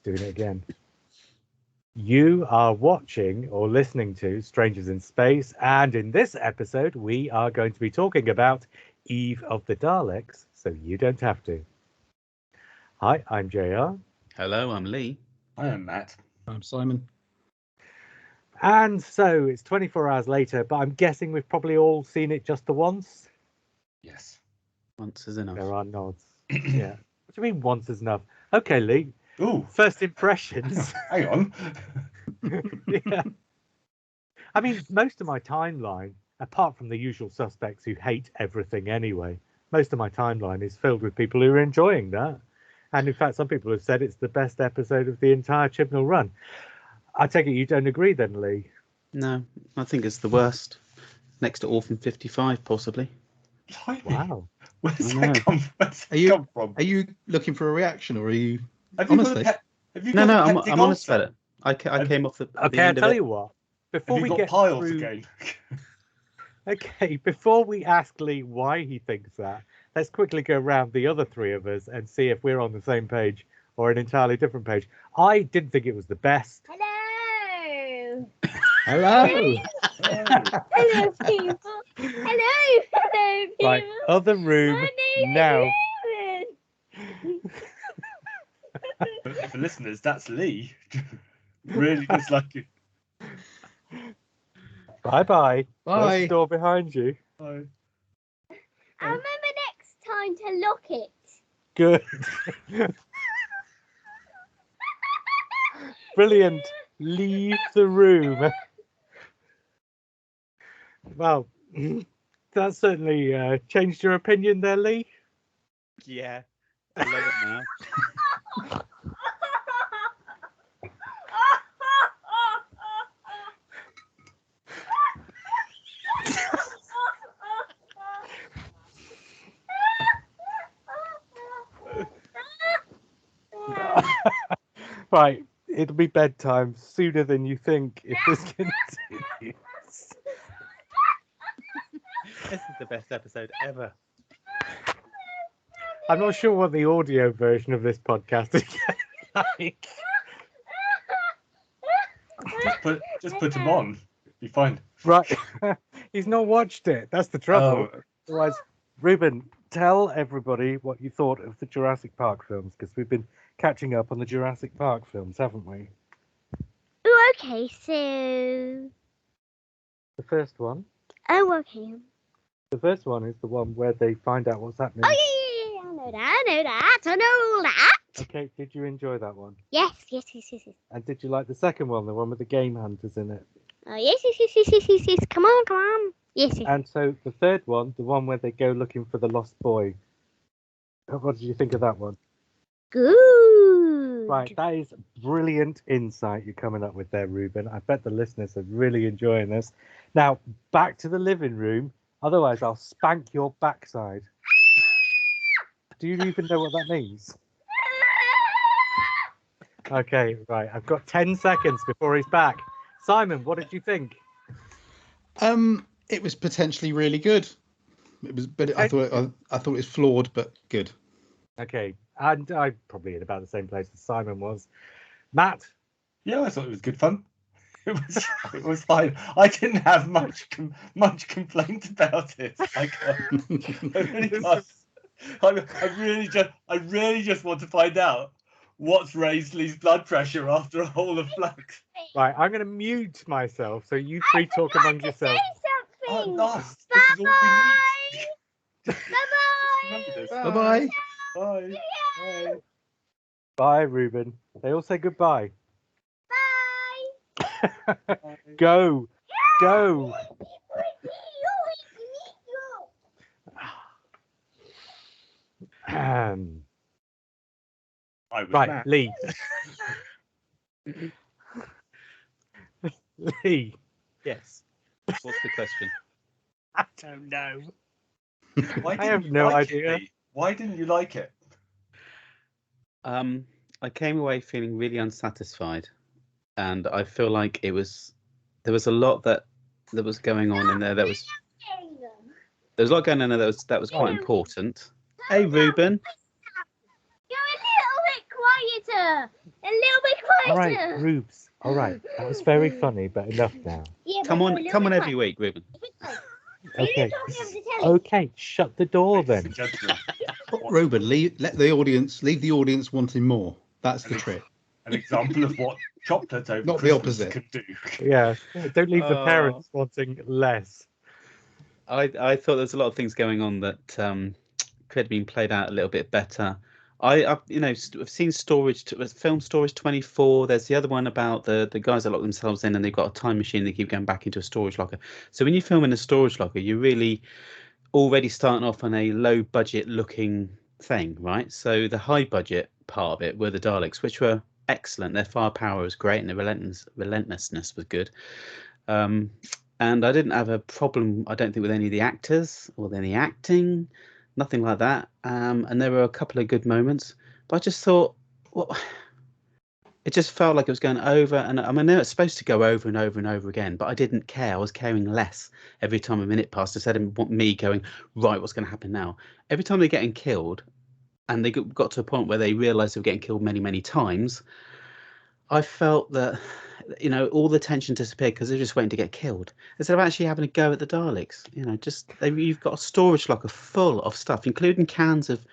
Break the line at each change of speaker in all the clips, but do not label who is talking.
doing it again. You are watching or listening to Strangers in Space, and in this episode, we are going to be talking about Eve of the Daleks, so you don't have to. Hi, I'm JR.
Hello, I'm Lee.
I am Matt.
I'm Simon.
And so it's 24 hours later, but I'm guessing we've probably all seen it just the once.
Yes.
Once is enough.
There are nods. Yeah. What do you mean once is enough? Okay, Lee.
Ooh.
First impressions.
Hang on.
Yeah. I mean, most of my timeline, apart from the usual suspects who hate everything anyway, most of my timeline is filled with people who are enjoying that. And in fact, some people have said it's the best episode of the entire Chibnall run. I take it you don't agree then, Lee?
No, I think it's the worst. Next to Orphan 55, possibly.
Wow.
Where's
I know.
that come from?
Are you looking for a reaction, or are you?
Have you
honestly?
got have you
No,
got
I'm
Pepsi
honest
Gold?
about it. I came off the
Okay,
end
I'll tell
of it.
you what.
Have
Before
you
we
got
get
piles
through,
again?
okay, before we ask Lee why he thinks that, let's quickly go around the other three of us and see if we're on the same page or an entirely different page. I didn't think it was the best.
Hello.
Hello.
Hello, people. Hello, people.
Right, other room
My name
now.
is Ruben.
For listeners, that's Lee. Really dislike it.
Bye-bye. Close the
Bye.
door behind you.
Bye.
I'll remember next time to lock it.
Good. Brilliant. Leave the room. Well, that certainly changed your opinion there, Lee.
Yeah, I love it now.
Right, it'll be bedtime sooner than you think if this continues.
This is the best episode ever.
I'm not sure what the audio version of this podcast is like.
Just put him on. Be fine.
Right, he's not watched it. That's the trouble.
Oh,
Otherwise, Ruben, tell everybody what you thought of the Jurassic Park films, because we've been catching up on the Jurassic Park films, haven't we?
Oh, okay, so...
The first one.
Oh, okay.
The first one is the one where they find out what's happening.
Oh, yeah. I know that.
Okay, did you enjoy that one?
Yes.
And did you like the second one, the one with the game hunters in it?
Oh, yes. Come on. Yes.
And so the third one, the one where they go looking for the lost boy. What did you think of that one?
Good.
Right, that is brilliant insight you're coming up with there, Ruben. I bet the listeners are really enjoying this. Now, back to the living room. Otherwise, I'll spank your backside. Do you even know what that means? Okay, right. I've got 10 seconds before he's back. Simon, what did you think?
It was potentially really good. It was, but I thought it was flawed, but good.
Okay, and I'm probably in about the same place as Simon was. Matt?
yeah, I thought it was good fun. It was fine. I didn't have much complaint about it. I really just want to find out what's raised Lee's blood pressure after a whole of flax.
Right, I'm going to mute myself so you three talk among yourselves.
Oh,
Something.
nice. This is all we need.
Remember this.
Bye-bye.
Bye. Bye.
Bye, Ruben. They all say goodbye.
Bye.
Go. Go.
I was
Right,
mad.
Lee. Lee.
Yes. What's the question?
I don't know.
Why
I
didn't
have
you
no
like it,
idea.
Lee? Why didn't you like it?
I came away feeling really unsatisfied, and I feel like there was a lot that was going on in there. There was a lot going on in there that was quite important. Hey, Ruben.
You're a little bit quieter. A little bit
All right,
quieter.
Rubes. All right, that was very funny, but enough now.
Yeah,
Come
but
on,
a little
come on
bit
every week, Ruben.
quieter.
Okay.
You're talking over the telly.
Okay, shut the door
Ladies
then.
and gentlemen,
Ruben, leave the audience wanting more. That's the trick.
an example of what chocolate over
Not the
Christmas
opposite.
can do.
Yeah, don't leave the
Oh.
parents wanting less.
I thought there's a lot of things going on that could have been played out a little bit better. I've seen film Storage 24. There's the other one about the guys that lock themselves in and they've got a time machine. They keep going back into a storage locker. So when you film in a storage locker, you're really already starting off on a low budget looking thing, right? So the high budget part of it were the Daleks, which were excellent. Their firepower was great and the relentlessness was good. And I didn't have a problem, I don't think, with any of the actors or any acting, nothing like that. And there were a couple of good moments, but I just thought, well, it just felt like it was going over. And I know it's supposed to go over and over and over again, but I didn't care. I was caring less every time a minute passed instead of me going, right, what's going to happen now? Every time they're getting killed, and they got to a point where they realised they were getting killed many, many times, I felt that, all the tension disappeared because they're just waiting to get killed instead of actually having a go at the Daleks. You've got a storage locker full of stuff, including cans of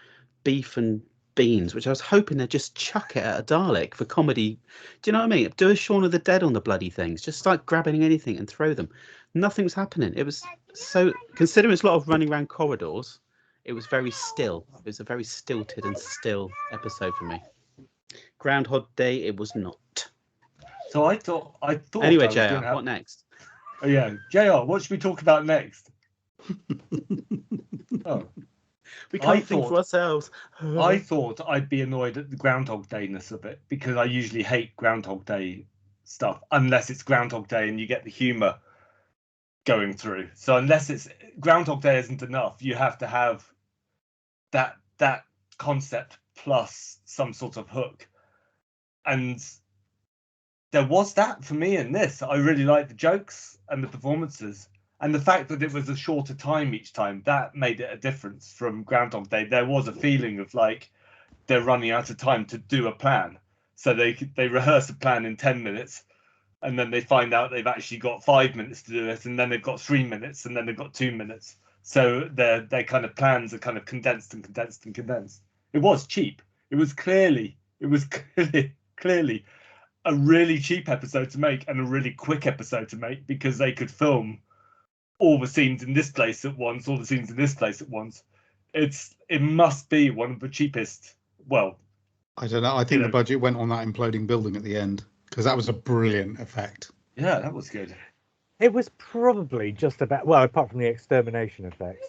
beef and beans, which I was hoping they'd just chuck it at a Dalek for comedy. Do you know what I mean? Do a Shaun of the Dead on the bloody things. Just start grabbing anything and throw them. Nothing was happening. It was so, considering it's a lot of running around corridors, it was very still. It was a very stilted and still episode for me. Groundhog Day, it was not.
So I thought.
Anyway,
I was
JR,
gonna have-
what next?
Oh yeah, JR, what should we talk about next? Oh,
We
I
can't think
thought-
for ourselves.
I thought I'd be annoyed at the Groundhog Dayness of it because I usually hate Groundhog Day stuff unless it's Groundhog Day and you get the humour going through. So unless it's Groundhog Day isn't enough, you have to have that concept plus some sort of hook. And there was that for me in this. I really liked the jokes and the performances. And the fact that it was a shorter time each time, that made it a difference from Groundhog Day. There was a feeling of like they're running out of time to do a plan. So they rehearse a plan in 10 minutes and then they find out they've actually got 5 minutes to do it, and then they've got 3 minutes, and then they've got 2 minutes. So their kind of plans are kind of condensed and condensed and condensed. It was cheap. It was clearly a really cheap episode to make and a really quick episode to make because they could film all the scenes in this place at once, all the scenes in this place at once. It must be one of the cheapest. Well,
I don't know. I think the budget went on that imploding building at the end because that was a brilliant effect.
yeah, that was good.
It was probably just about, well, apart from the extermination effects.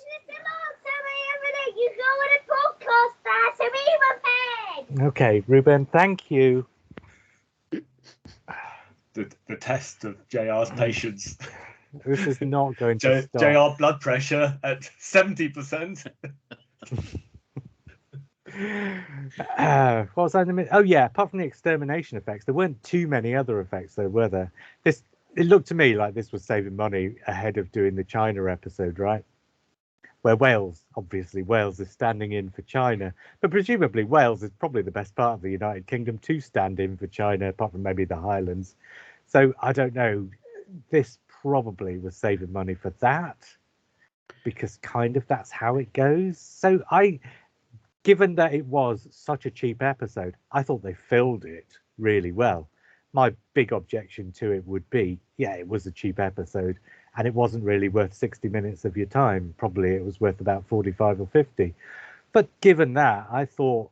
You go on a podcast there, so even
Okay, Ruben, thank you.
The test of JR's patience.
This is not going to stop.
JR blood pressure at 70%.
What was I in the minute? Oh yeah, apart from the extermination effects, there weren't too many other effects though, were there? It looked to me like this was saving money ahead of doing the China episode, right? Where Wales is standing in for China, but presumably Wales is probably the best part of the United Kingdom to stand in for China, apart from maybe the Highlands. So I don't know. This probably was saving money for that, because kind of that's how it goes. So given that it was such a cheap episode, I thought they filled it really well. My big objection to it would be, yeah, it was a cheap episode and it wasn't really worth 60 minutes of your time. Probably it was worth about 45 or 50. But given that, I thought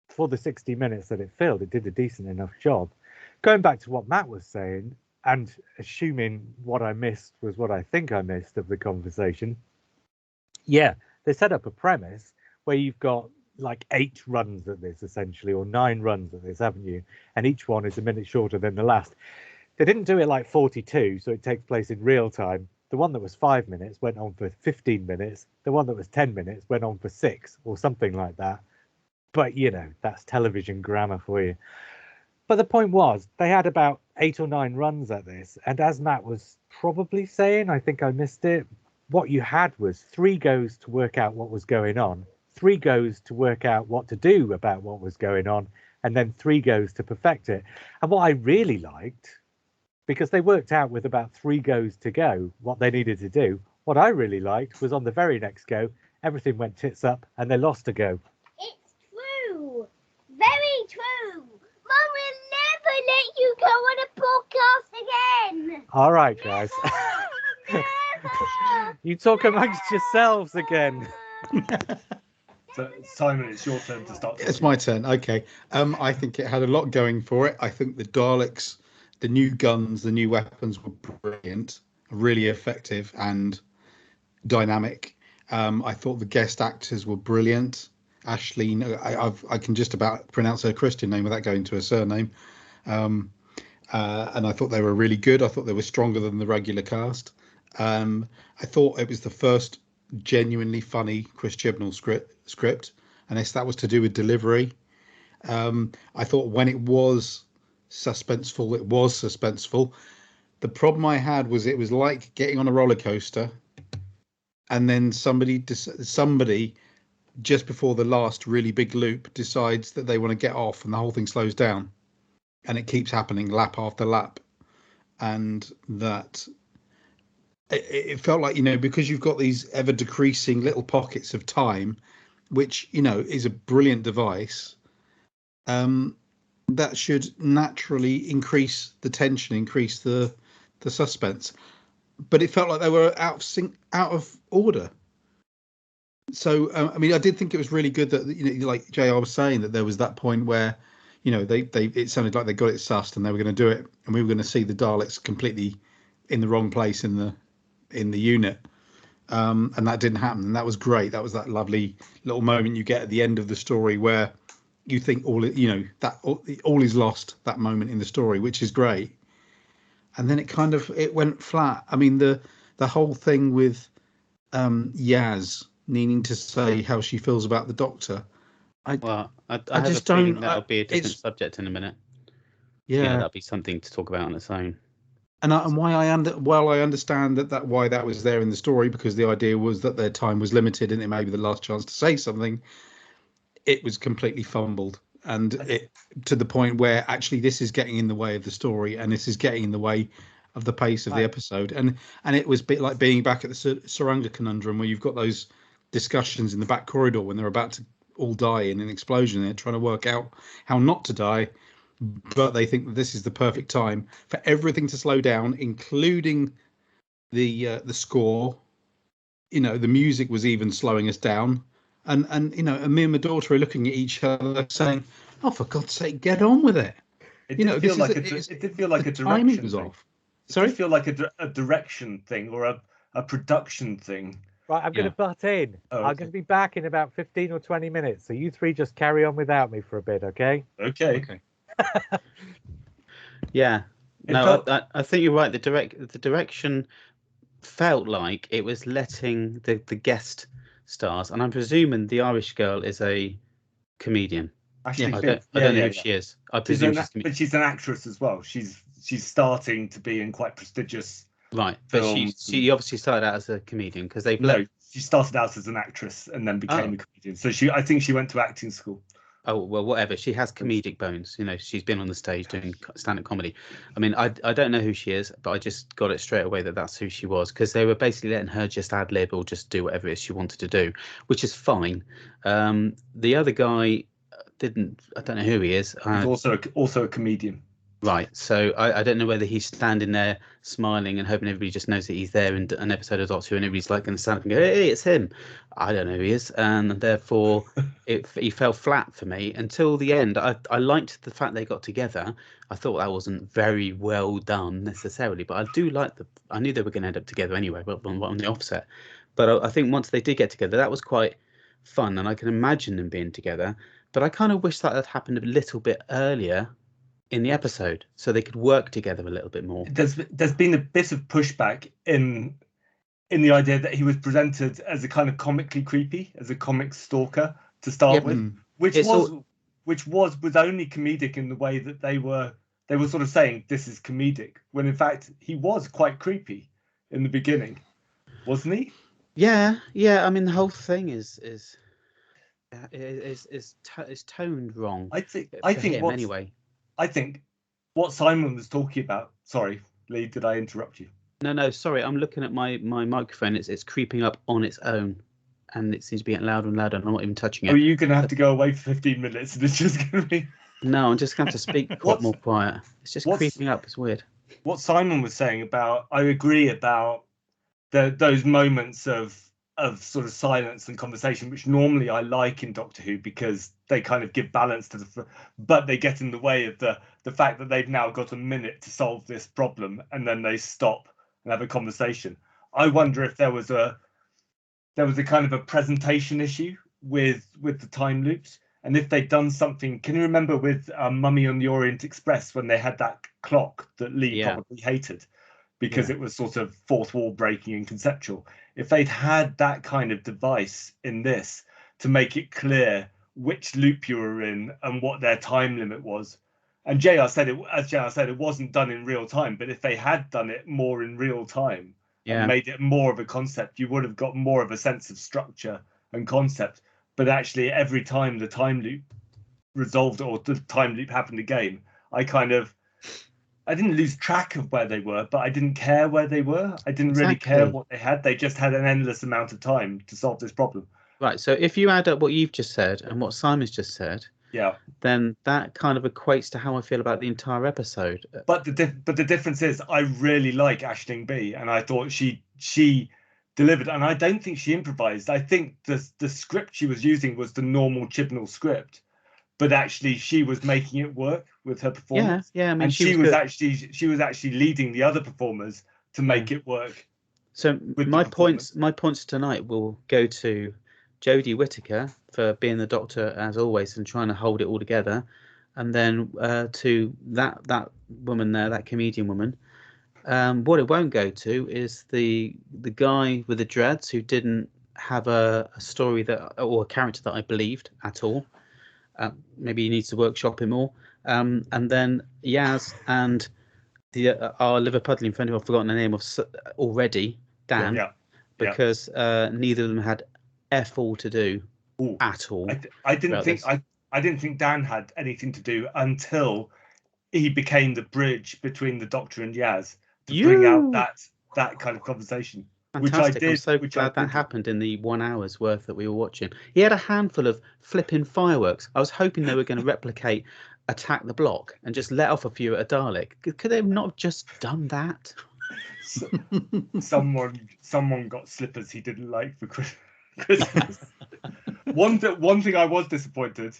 for the 60 minutes that it filled, it did a decent enough job. Going back to what Matt was saying, and assuming what I missed was what I think I missed of the conversation, yeah, they set up a premise where you've got like 8 runs at this essentially, or 9 runs at this, haven't you? And each one is a minute shorter than the last. They didn't do it like 42, so it takes place in real time. The one that was 5 minutes went on for 15 minutes. The one that was 10 minutes went on for 6 or something like that. But, that's television grammar for you. But the point was, they had about 8 or 9 runs at this. And as Matt was probably saying, I think I missed it, what you had was 3 goes to work out what was going on, 3 goes to work out what to do about what was going on, and then 3 goes to perfect it. And what I really liked, because they worked out with about 3 goes to go what they needed to do, what I really liked was on the very next go, everything went tits up and they lost a go.
It's true. Very true. Mum will never let you go on a podcast again.
All right, guys.
Never.
You talk amongst yourselves again.
So, Simon, it's your turn to start.
It's my turn. Okay. I think it had a lot going for it. I think the Daleks, the new guns, the new weapons were brilliant, really effective and dynamic. I thought the guest actors were brilliant. Ashleen, I can just about pronounce her Christian name without going to her surname. And I thought they were really good. I thought they were stronger than the regular cast. I thought it was the first genuinely funny Chris Chibnall script, and that was to do with delivery. I thought when it was suspenseful. The problem I had was it was like getting on a roller coaster, and then somebody just before the last really big loop decides that they want to get off, and the whole thing slows down, and it keeps happening lap after lap, and that it felt like, because you've got these ever decreasing little pockets of time, which is a brilliant device, that should naturally increase the tension, increase the suspense, but it felt like they were out of order. So I did think it was really good that like JR was saying, that there was that point where it sounded like they got it sussed and they were going to do it, and we were going to see the Daleks completely in the wrong place in the unit, and that didn't happen, and that was great. That was that lovely little moment you get at the end of the story where you think all is lost, that moment in the story, which is great. And then it went flat. The whole thing with Yaz needing to say how she feels about the Doctor. I
have
just
a feeling
don't.
that'll be a different subject in a minute.
Yeah,
that'll be something to talk about on its own.
And I understand why that was there in the story, because the idea was that their time was limited and it may be the last chance to say something. It was completely fumbled, and it to the point where actually this is getting in the way of the story, and this is getting in the way of the pace of the episode. And it was a bit like being back at the Saranga conundrum, where you've got those discussions in the back corridor when they're about to all die in an explosion. They're trying to work out how not to die, but they think that this is the perfect time for everything to slow down, including the score. The music was even slowing us down. And me and my daughter are looking at each other saying, "Oh, for God's sake, get on with it!"
It did feel like a direction
was
thing.
off. Sorry,
it did feel like a direction thing or a production thing.
Right, I'm going to butt in.
Oh,
I'm going to be back in about 15 or 20 minutes, so you 3 just carry on without me for a bit, okay?
Okay.
Yeah. No, I think you're right. The direction felt like it was letting the guest stars, and I'm presuming the Irish girl is a comedian.
Actually,
I don't know who she is. I presume
but she's an actress as well. She's starting to be in quite prestigious.
Right, but she obviously started out as a comedian, because
she started out as an actress and then became a comedian. So I think she went to acting school.
Oh, well, whatever. She has comedic bones. She's been on the stage doing stand-up comedy. I don't know who she is, but I just got it straight away that that's who she was, because they were basically letting her just ad lib or just do whatever it is she wanted to do, which is fine. The other guy didn't. I don't know who he is.
He's also a comedian.
Right, so I don't know whether he's standing there smiling and hoping everybody just knows that he's there in an episode of Doctor Who, and everybody's like going to stand up and go, "Hey, it's him." I don't know who he is, and therefore he fell flat for me until the end. I liked the fact they got together. I thought that wasn't very well done necessarily, but I do like I knew they were going to end up together anyway, but on the offset. But I think once they did get together, that was quite fun, and I can imagine them being together. But I kind of wish that had happened a little bit earlier in the episode, so they could work together a little bit more.
There's been a bit of pushback in the idea that he was presented as a kind of comically creepy, as a comic stalker to start with, which was only comedic in the way that they were sort of saying this is comedic, when in fact he was quite creepy in the beginning, wasn't he?
Yeah. The whole thing is It's toned wrong.
I think
for him anyway.
I think what Simon was talking about. Sorry, Lee, did I interrupt you?
No, sorry. I'm looking at my microphone. It's creeping up on its own, and it seems to be getting louder and louder. And I'm not even touching it.
Are you going to have to go away for 15 minutes and it's just going to be?
No, I'm just going to have to speak quite more quiet. It's just creeping up. It's weird.
What Simon was saying about, I agree about those moments of sort of silence and conversation, which normally I like in Doctor Who because they kind of give balance to but they get in the way of the fact that they've now got a minute to solve this problem and then they stop and have a conversation. I wonder if there was a kind of a presentation issue with the time loops, and if they'd done something. Can you remember with Mummy on the Orient Express when they had that clock that Lee probably hated because it was sort of fourth wall breaking and conceptual? If they'd had that kind of device in this to make it clear which loop you were in and what their time limit was. And JR said it wasn't done in real time, but if they had done it more in real time and made it more of a concept, you would have got more of a sense of structure and concept. But actually, every time the time loop resolved or the time loop happened again, I didn't lose track of where they were, but I didn't care where they were. I didn't really care what they had. They just had an endless amount of time to solve this problem.
Right. So if you add up what you've just said and what Simon's just said, then that kind of equates to how I feel about the entire episode.
But the difference is, I really like Aisling B, and I thought she delivered, and I don't think she improvised. I think the script she was using was the normal Chibnall script, but actually she was making it work with her performance.
Yeah. I mean,
and she was actually leading the other performers to make it work.
So my points tonight will go to Jodie Whittaker for being the Doctor as always and trying to hold it all together, and then to that woman there, that comedian woman. What it won't go to is the guy with the dreads who didn't have a story or a character that I believed at all. Maybe he needs to workshop him more. And then Yaz and our Liverpudlian friend who I've forgotten the name of already, Dan, because neither of them had F all to do at all.
I didn't think Dan had anything to do until he became the bridge between the Doctor and Yaz to bring out that kind of conversation.
Fantastic. I'm so glad that happened in the 1 hour's worth that we were watching. He had a handful of flipping fireworks. I was hoping they were going to replicate Attack the Block and just let off a few at a Dalek. Could they have not just done that?
Someone got slippers he didn't like for Christmas. One thing I was disappointed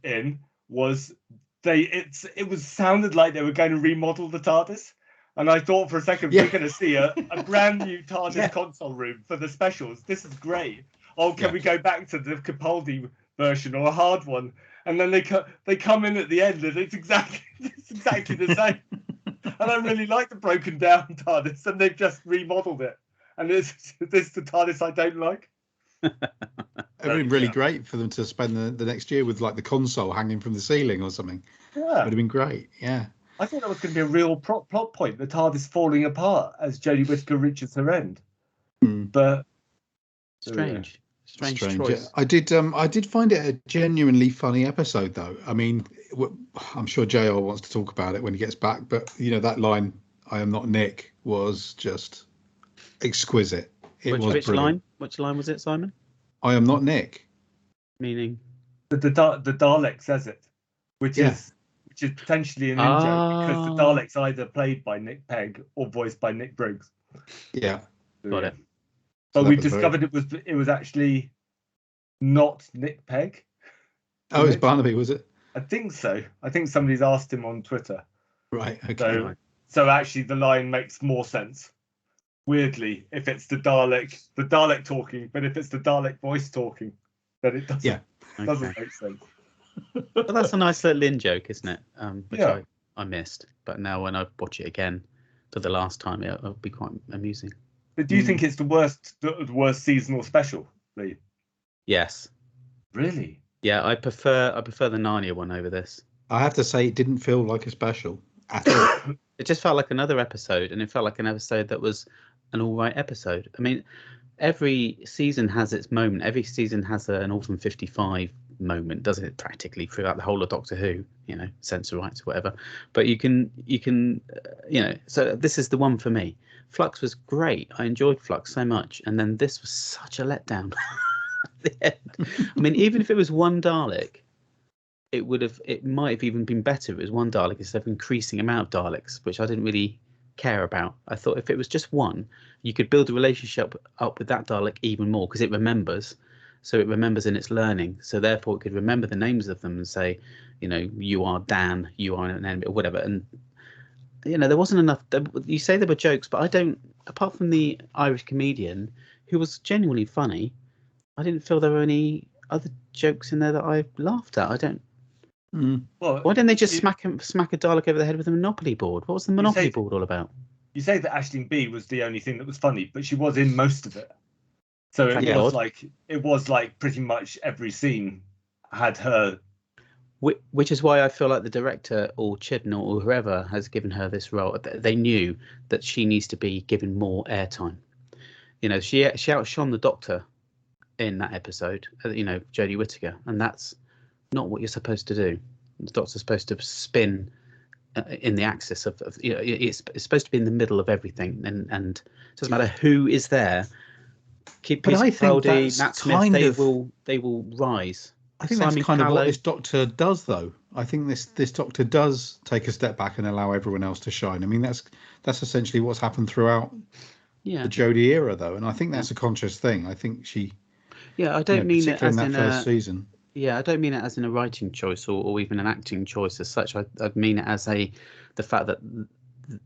in was it sounded like they were going to remodel the TARDIS. And I thought for a second we're going to see a brand new TARDIS console room for the specials. This is great. Oh, can we go back to the Capaldi version or a hard one? And then they come in at the end and it's exactly the same. And I really like the broken down TARDIS, and they've just remodeled it. And this is the TARDIS I don't like.
It would have been really great for them to spend the next year with like the console hanging from the ceiling or something. Yeah, it would have been great. Yeah.
I thought that was going to be a real plot point. The TARDIS falling apart as Jodie Whittaker reaches her end. But
strange choice.
Yeah. I did find it a genuinely funny episode, though. I mean, I'm sure JR wants to talk about it when he gets back. But that line, "I am not Nick," was just exquisite.
Which line? Which line was it, Simon?
I am not Nick.
Meaning
the Dalek says it, which is potentially an in-joke because the Dalek's either played by Nick Pegg or voiced by Nick Briggs.
Yeah,
got it.
But we discovered it was actually not Nick Pegg.
Oh, it was Barnaby, was it?
I think so. I think somebody's asked him on Twitter.
Right. Okay.
So actually, the line makes more sense. Weirdly, if it's the Dalek talking, but if it's the Dalek voice talking, then it doesn't. Doesn't make sense.
But that's a nice little in joke, isn't it? Which I missed, but now when I watch it again for the last time, it'll be quite amusing.
But do you think it's the worst seasonal special, Lee?
Yes.
Really?
Yeah, I prefer the Narnia one over this.
I have to say, it didn't feel like a special at all.
It just felt like another episode, and it felt like an episode that was an all right episode. I mean, every season has its moment. Every season has an Orphan 55 moment, does it? Practically throughout the whole of Doctor Who, censor rights or whatever. But you can, So this is the one for me. Flux was great. I enjoyed Flux so much, and then this was such a letdown. At the end. I mean, even if it was one Dalek, it might have even been better if it was one Dalek instead of increasing amount of Daleks, which I didn't really care about. I thought if it was just one, you could build a relationship up with that Dalek even more, because it remembers. So it remembers in its learning. So therefore it could remember the names of them and say, you are Dan, you are an enemy, or whatever. And there wasn't enough. You say there were jokes, but I don't. Apart from the Irish comedian, who was genuinely funny, I didn't feel there were any other jokes in there that I laughed at. I don't.
Well,
why didn't they just smack a Dalek over the head with a Monopoly board? What was the Monopoly board all about?
You say that Aisling B was the only thing that was funny, but she was in most of it. So it was like pretty much every scene had her.
Which is why I feel like the director or Chibnall or whoever has given her this role, they knew that she needs to be given more airtime. She outshone the Doctor in that episode, Jodie Whittaker, and that's not what you're supposed to do. The Doctor's supposed to spin in the axis of it's supposed to be in the middle of everything, and it doesn't matter who is there.
But I think that's
they will rise.
I think that's kind of what this Doctor does, though. I think this Doctor does take a step back and allow everyone else to shine. I mean, that's essentially what's happened throughout the Jodie era, though, and I think that's a conscious thing. I think she.
Yeah, I don't mean it as
in that first season.
Yeah, I don't mean it as in a writing choice or even an acting choice as such. I mean it as the fact that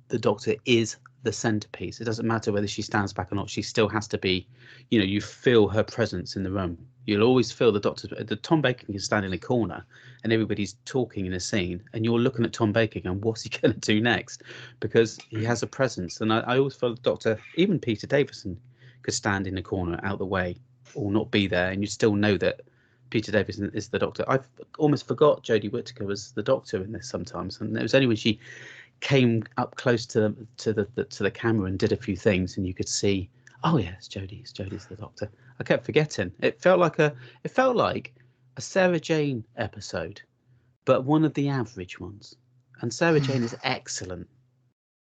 the Doctor is the centerpiece. It doesn't matter whether she stands back or not. She still has to be, you feel her presence in the room. You'll always feel the Tom Baker can stand in a corner and everybody's talking in a scene and you're looking at Tom Baker going, what's he going to do next? Because he has a presence. And I always feel the Doctor, even Peter Davison, could stand in a corner out the way or not be there, and you still know that Peter Davison is the Doctor. I've almost forgot Jodie Whittaker was the Doctor in this sometimes, and it was only when she came up close to the camera and did a few things, and you could see, oh yeah, Jodie's the Doctor. I kept forgetting. It felt like a Sarah Jane episode, but one of the average ones. And Sarah Jane is excellent.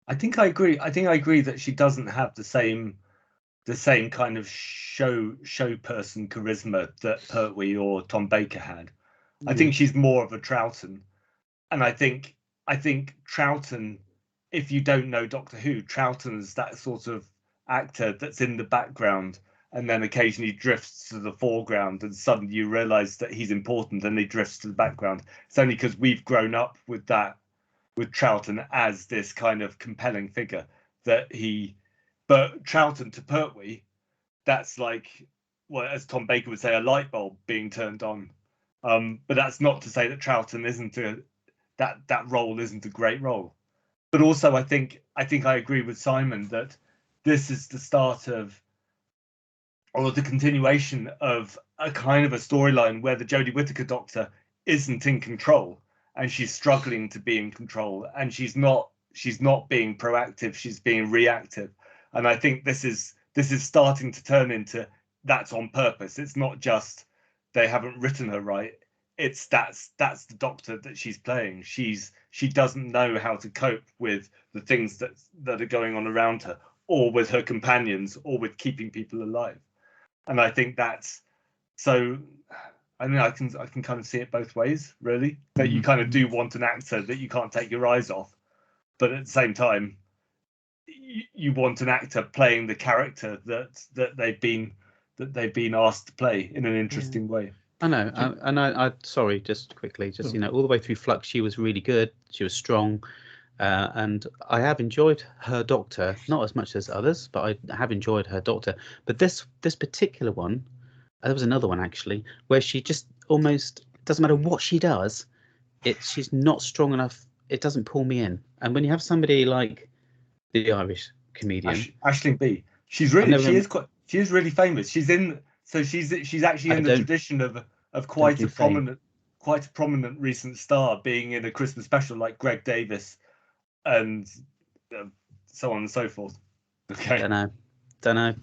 I think I agree. That she doesn't have the same kind of show person charisma that Pertwee or Tom Baker had. I think she's more of a Troughton, and I think Troughton, if you don't know Doctor Who, Troughton's that sort of actor that's in the background and then occasionally drifts to the foreground, and suddenly you realise that he's important and he drifts to the background. It's only because we've grown up with Troughton as this kind of compelling figure that he. But Troughton to Pertwee, that's like, well, as Tom Baker would say, a light bulb being turned on. But that's not to say that Troughton isn't that role isn't a great role. But also, I think I agree with Simon that this is the start of, or the continuation of, a kind of a storyline where the Jodie Whittaker Doctor isn't in control and she's struggling to be in control, and she's not being proactive, she's being reactive. And I think this is starting to turn into that's on purpose. It's not just they haven't written her right. It's that's the Doctor that she's playing. She doesn't know how to cope with the things that are going on around her, or with her companions, or with keeping people alive. And I think that's so. I mean, I can kind of see it both ways, really. That you kind of do want an actor that you can't take your eyes off, but at the same time, you want an actor playing the character that they've been asked to play in an interesting way.
I know, and I sorry, just quickly, all the way through Flux, she was really good. She was strong, and I have enjoyed her Doctor, not as much as others, but I have enjoyed her Doctor. But this particular one, there was another one actually where she just almost doesn't matter what she does, she's not strong enough. It doesn't pull me in. And when you have somebody like the Irish comedian
Aisling B, she is really famous. She's actually in the tradition of quite a prominent recent star being in a Christmas special like Greg Davis and so on and so forth. Okay,
don't know.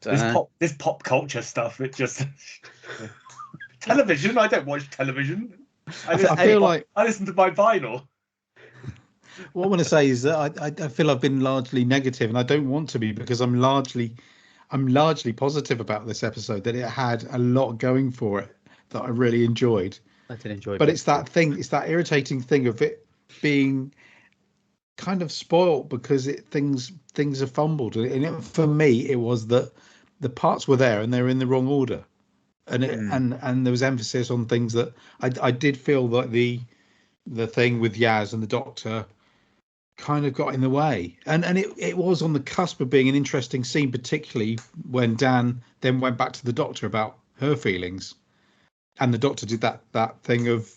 This pop culture stuff, it just television. I don't watch television. I listen to my vinyl.
What I want to say is that I feel I've been largely negative, and I don't want to be, because I'm largely positive about this episode, that it had a lot going for it that I really enjoyed.
I did enjoy it.
But it's that irritating thing of it being kind of spoilt because things are fumbled. And for me, it was that the parts were there and they were in the wrong order. And and there was emphasis on things that I did feel that the thing with Yaz and the Doctor kind of got in the way, and it was on the cusp of being an interesting scene, particularly when Dan then went back to the Doctor about her feelings, and the Doctor did that thing of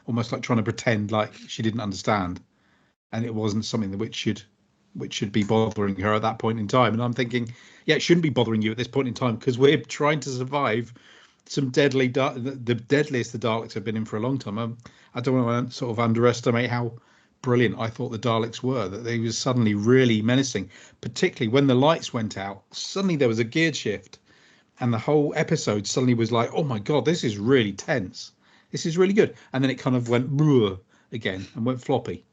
almost like trying to pretend like she didn't understand, and it wasn't something that which should be bothering her at that point in time. And I'm thinking, yeah, it shouldn't be bothering you at this point in time, because we're trying to survive some the deadliest the Daleks have been in for a long time. I don't want to sort of underestimate how brilliant I thought the Daleks were, that they were suddenly really menacing, particularly when the lights went out. Suddenly there was a gear shift, and the whole episode suddenly was like, oh my God, this is really tense. This is really good. And then it kind of went again and went floppy.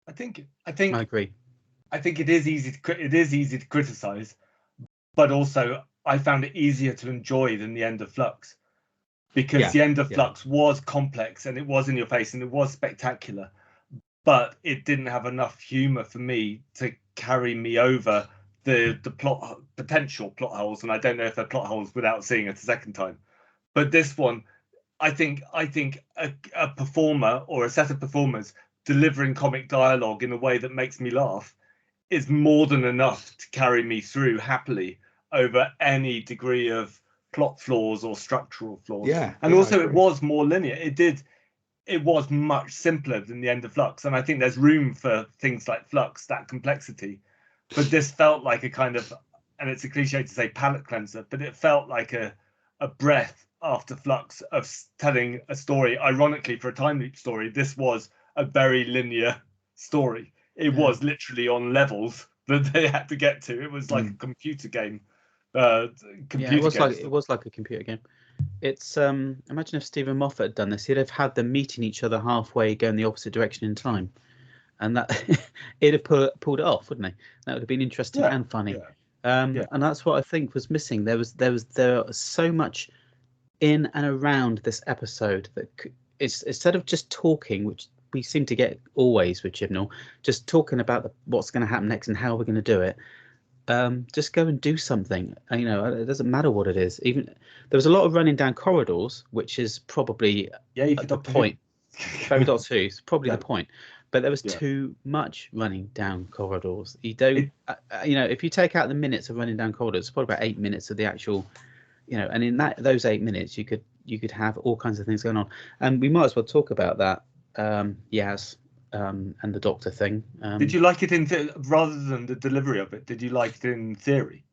I think
I agree.
I think it is easy to criticize, but also I found it easier to enjoy than the end of Flux, because the end of Flux was complex and it was in your face and it was spectacular, but it didn't have enough humor for me to carry me over the potential plot holes. And I don't know if they're plot holes without seeing it a second time. But this one, I think a performer or a set of performers delivering comic dialogue in a way that makes me laugh is more than enough to carry me through happily over any degree of plot flaws or structural flaws. And also it was more linear. It was much simpler than the end of Flux, and I think there's room for things like Flux, that complexity. But this felt like a kind of, and it's a cliche to say palate cleanser, but it felt like a breath after Flux of telling a story. Ironically, for a time loop story, this was a very linear story. It was literally on levels that they had to get to. It was like a computer game.
It was like a computer game. It's imagine if Stephen Moffat had done this, he'd have had them meeting each other halfway, going the opposite direction in time, and that it'd have pulled it off, wouldn't it? That would have been interesting and funny. And that's what I think was missing. There was so much in and around this episode that it's, instead of just talking, which we seem to get always with Chibnall, just talking about what's going to happen next and how we're going to do it. Just go and do something. It doesn't matter what it is. Even there was a lot of running down corridors, which is probably the point. Very Doctor Who is probably the point. But there was too much running down corridors. You don't, if you take out the minutes of running down corridors, it's probably about 8 minutes of the actual, and in those 8 minutes, you could have all kinds of things going on. And we might as well talk about that. Yaz. And the Doctor thing.
Did you like it rather than the delivery of it? Did you like it in theory?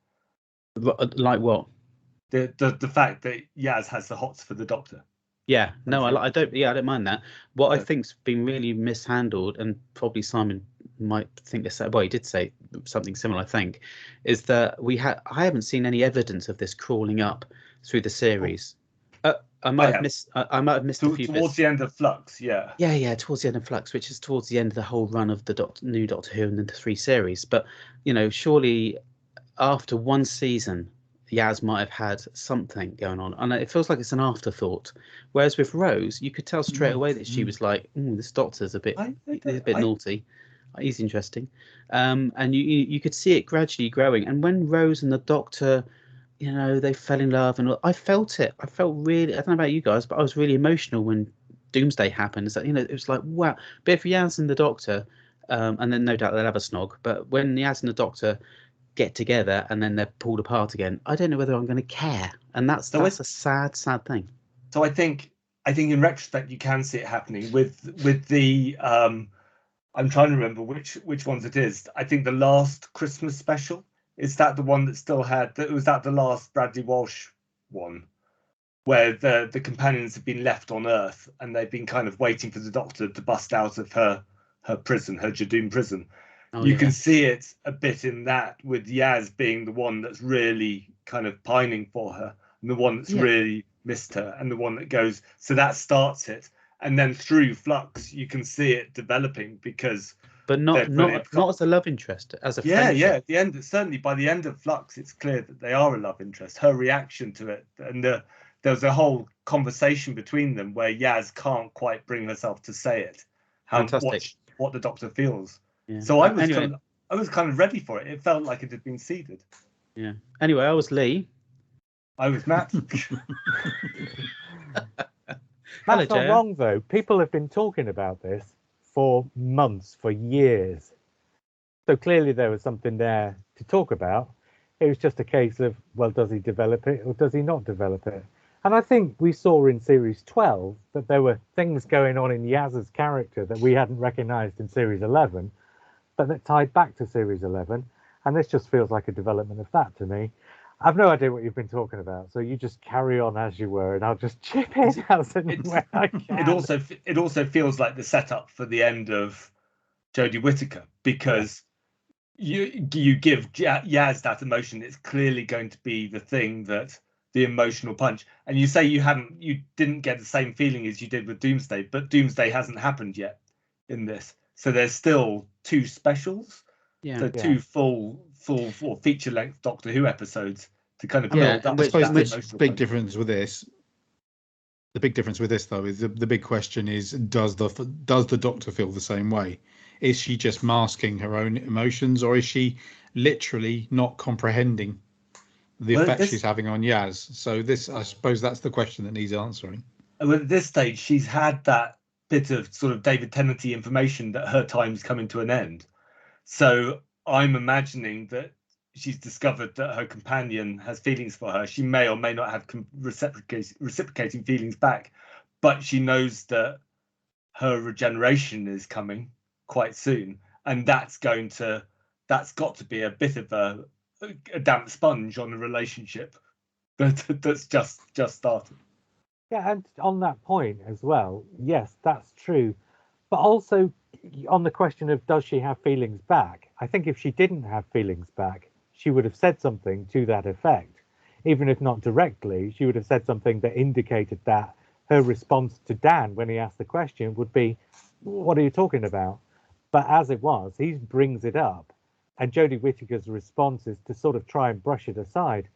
Like what?
The fact that Yaz has the hots for the Doctor.
Yeah, no, I don't. Yeah, I don't mind that. What I think's been really mishandled, and probably Simon might think this. Well, he did say something similar. I think is that I haven't seen any evidence of this crawling up through the series. I might have missed a few
towards
bits.
The end of Flux,
Yeah, towards the end of Flux, which is towards the end of the whole run of the new Doctor Who and the 3 series. But surely after one season, Yaz might have had something going on, and it feels like it's an afterthought. Whereas with Rose, you could tell straight away that she was like, "This Doctor's a bit naughty. He's interesting," and you could see it gradually growing. And when Rose and the Doctor, they fell in love, and I felt it. I felt really, I don't know about you guys, but I was really emotional when Doomsday happened. It's like, it was like, wow. But if Yaz and the Doctor, and then no doubt they'll have a snog, but when Yaz and the Doctor get together and then they're pulled apart again, I don't know whether I'm going to care. And that's a sad thing.
So I think in retrospect, you can see it happening with the, I'm trying to remember which ones it is. I think the last Christmas special, is that the one that still had, was that the last Bradley Walsh one, where the companions have been left on Earth and they've been kind of waiting for the Doctor to bust out of her prison, her Jadoon prison. You can see it a bit in that, with Yaz being the one that's really kind of pining for her, and the one that's really missed her, and the one that goes. So that starts it, and then through Flux, you can see it developing because.
But not as a love interest, as a friendship.
Yeah. At the end, certainly by the end of Flux, it's clear that they are a love interest. Her reaction to it, and there's a whole conversation between them where Yaz can't quite bring herself to say it. What the Doctor feels. Yeah. So I was kind of ready for it. It felt like it had been seeded.
Yeah. Anyway, I was Lee.
I was Matt.
Matt's not wrong though. People have been talking about this for months, for years. So clearly there was something there to talk about. It was just a case of, well, does he develop it or does he not develop it? And I think we saw in series 12 that there were things going on in Yaz's character that we hadn't recognised in series 11, but that tied back to series 11. And this just feels like a development of that to me. I've no idea what you've been talking about, so you just carry on as you were, and I'll just chip in where I can.
It also feels like the setup for the end of Jodie Whittaker, because you give Yaz that emotion. It's clearly going to be the thing that the emotional punch. And you say you didn't get the same feeling as you did with Doomsday, but Doomsday hasn't happened yet in this, so there's still 2 specials. So 2 full feature length Doctor Who episodes to kind of build up.
I suppose the big difference with this. The big difference with this, though, is the big question is: does the Doctor feel the same way? Is she just masking her own emotions, or is she literally not comprehending the effect she's having on Yaz? So I suppose that's the question that needs answering.
Well, at this stage, she's had that bit of sort of David Tennant-y information that her time's coming to an end. So I'm imagining that she's discovered that her companion has feelings for her. She may or may not have reciprocating feelings back, but she knows that her regeneration is coming quite soon, and that's got to be a bit of a damp sponge on a relationship that's just started.
Yeah, and on that point as well, yes, that's true. But also on the question of does she have feelings back, I think if she didn't have feelings back, she would have said something to that effect. Even if not directly, she would have said something that indicated that her response to Dan when he asked the question would be, what are you talking about? But as it was, he brings it up. And Jodie Whittaker's response is to sort of try and brush it aside.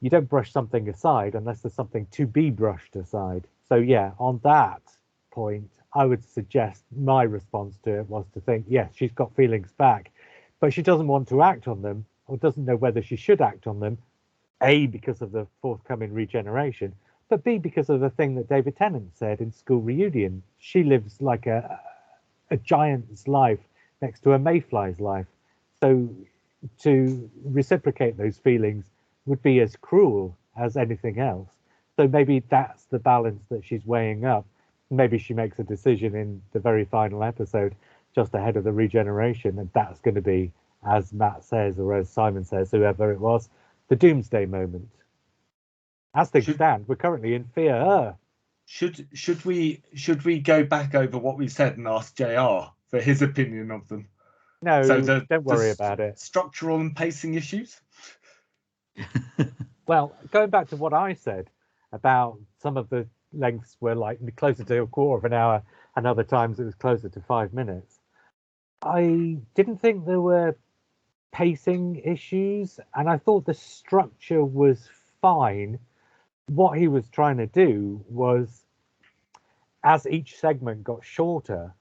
You don't brush something aside unless there's something to be brushed aside. So yeah, on that point, I would suggest my response to it was to think, yes, she's got feelings back, but she doesn't want to act on them, or doesn't know whether she should act on them, A, because of the forthcoming regeneration, but B, because of the thing that David Tennant said in School Reunion. She lives like a giant's life next to a mayfly's life. So to reciprocate those feelings would be as cruel as anything else. So maybe that's the balance that she's weighing up. Maybe she makes a decision in the very final episode just ahead of the regeneration, and that's going to be, as Matt says, or as Simon says, whoever it was, the Doomsday moment. As things stand, we're currently in fear.
Should we go back over what we've said and ask JR for his opinion of them?
No, don't worry about it.
Structural and pacing issues?
Well, going back to what I said about some of the lengths were like closer to a quarter of an hour and other times it was closer to 5 minutes. I didn't think there were pacing issues, and I thought the structure was fine. What he was trying to do was, as each segment got shorter,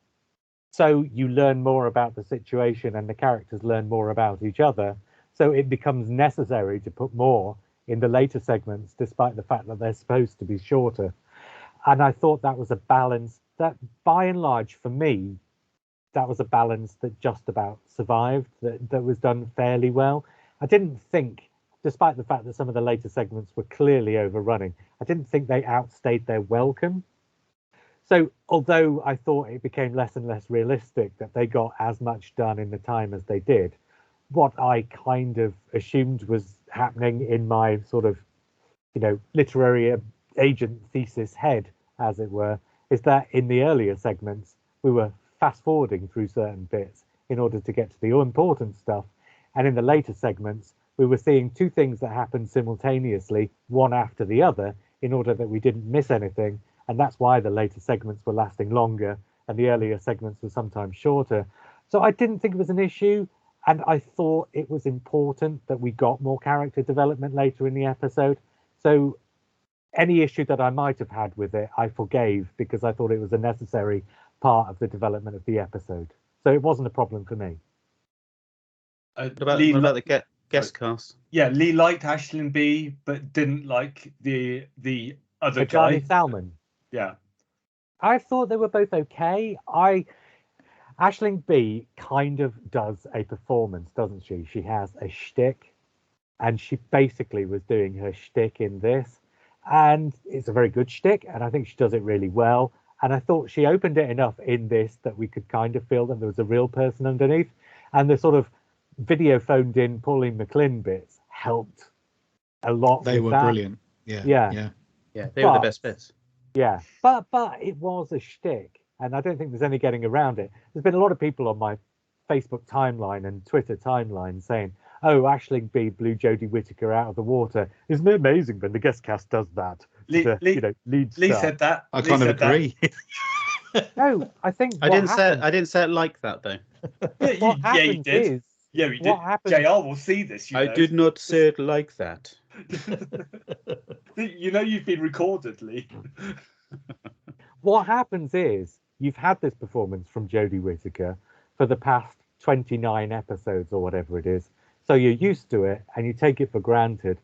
so you learn more about the situation and the characters learn more about each other, so it becomes necessary to put more in the later segments, despite the fact that they're supposed to be shorter. And I thought that was a balance that, by and large, for me, that was a balance that just about survived, that was done fairly well. I didn't think, despite the fact that some of the later segments were clearly overrunning, I didn't think they outstayed their welcome. So although I thought it became less and less realistic that they got as much done in the time as they did, what I kind of assumed was happening in my sort of, literary agent thesis head, as it were, is that in the earlier segments, we were fast forwarding through certain bits. in order to get to the all-important stuff. And in the later segments, we were seeing two things that happened simultaneously, one after the other, in order that we didn't miss anything. And that's why the later segments were lasting longer and the earlier segments were sometimes shorter. So I didn't think it was an issue. And I thought it was important that we got more character development later in the episode. So any issue that I might have had with it, I forgave because I thought it was a necessary part of the development of the episode. So it wasn't a problem for me.
What about the guest cast?
Yeah, Lee liked Aisling B, but didn't like the other
Johnny
guy.
Salmon.
Yeah.
I thought they were both okay. Aisling B kind of does a performance, doesn't she? She has a shtick, and she basically was doing her shtick in this. And it's a very good shtick, and I think she does it really well. And I thought she opened it enough in this that we could kind of feel that there was a real person underneath. And the sort of video phoned in Pauline McLean bits helped a lot.
They were brilliant. Yeah.
They were the best bits.
Yeah, but it was a shtick, and I don't think there's any getting around it. There's been a lot of people on my Facebook timeline and Twitter timeline saying, "Oh, Aisling B blew Jodie Whittaker out of the water. Isn't it amazing when the guest cast does that?" Lead
Lee
star.
said that.
I kind of agree.
No, I think
I didn't say it like that though.
Yeah, you did. Yeah, we did. JR will see this.
I did not say it like that.
You know you've been recorded, Lee.
What happens is you've had this performance from Jodie Whittaker for the past 29 episodes or whatever it is. So you're used to it and you take it for granted.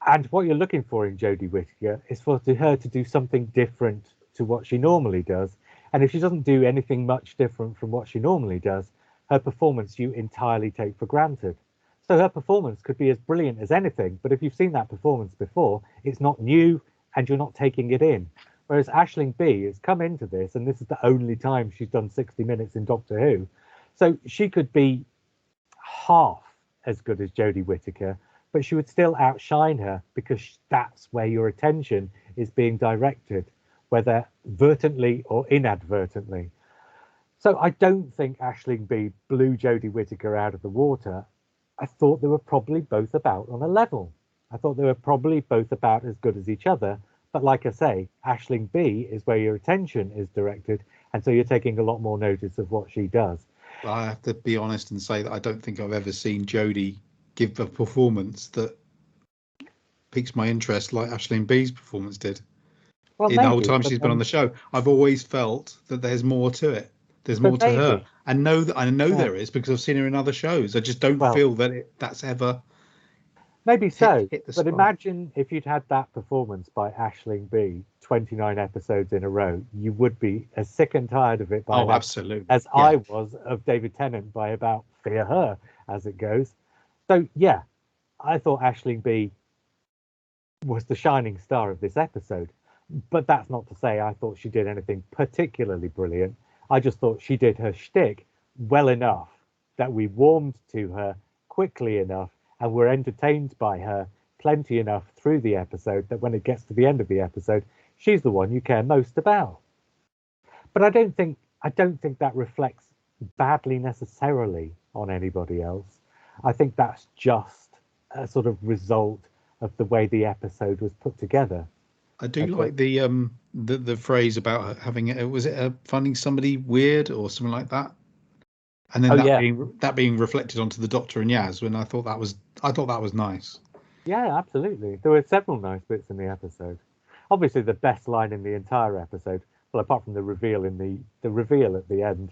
And what you're looking for in Jodie Whittaker is for her to do something different to what she normally does. And if she doesn't do anything much different from what she normally does, her performance you entirely take for granted. So her performance could be as brilliant as anything, but if you've seen that performance before, it's not new and you're not taking it in. Whereas Aisling B has come into this, and this is the only time she's done 60 minutes in Doctor Who. So she could be half as good as Jodie Whittaker, but she would still outshine her because that's where your attention is being directed, whether vertently or inadvertently. So I don't think Aisling B blew Jodie Whittaker out of the water. I thought they were probably both about on a level. I thought they were probably both about as good as each other. But like I say, Aisling B is where your attention is directed. And so you're taking a lot more notice of what she does.
I have to be honest and say that I don't think I've ever seen Jodie give a performance that piques my interest like Aisling B's performance did.
Well,
in the whole time she's been on the show, I've always felt that there's more to it. There's more to her. I know there is because I've seen her in other shows. I just don't feel that that's ever.
Maybe so,
hit the
but
spot.
imagine if you'd had that performance by Aisling B 29 episodes in a row, you would be as sick and tired of it by now
absolutely.
as I was of David Tennant by about Fear Her as it goes. So yeah, I thought Aisling B was the shining star of this episode, but that's not to say I thought she did anything particularly brilliant. I just thought she did her shtick well enough that we warmed to her quickly enough and were entertained by her plenty enough through the episode that when it gets to the end of the episode, she's the one you care most about. But I don't think that reflects badly necessarily on anybody else. I think that's just a sort of result of the way the episode was put together.
I do like the phrase about having was it finding somebody weird or something like that, and then that being reflected onto the Doctor and Yaz. When I thought that was nice.
Yeah, absolutely. There were several nice bits in the episode. Obviously, the best line in the entire episode, well, apart from the reveal the reveal at the end,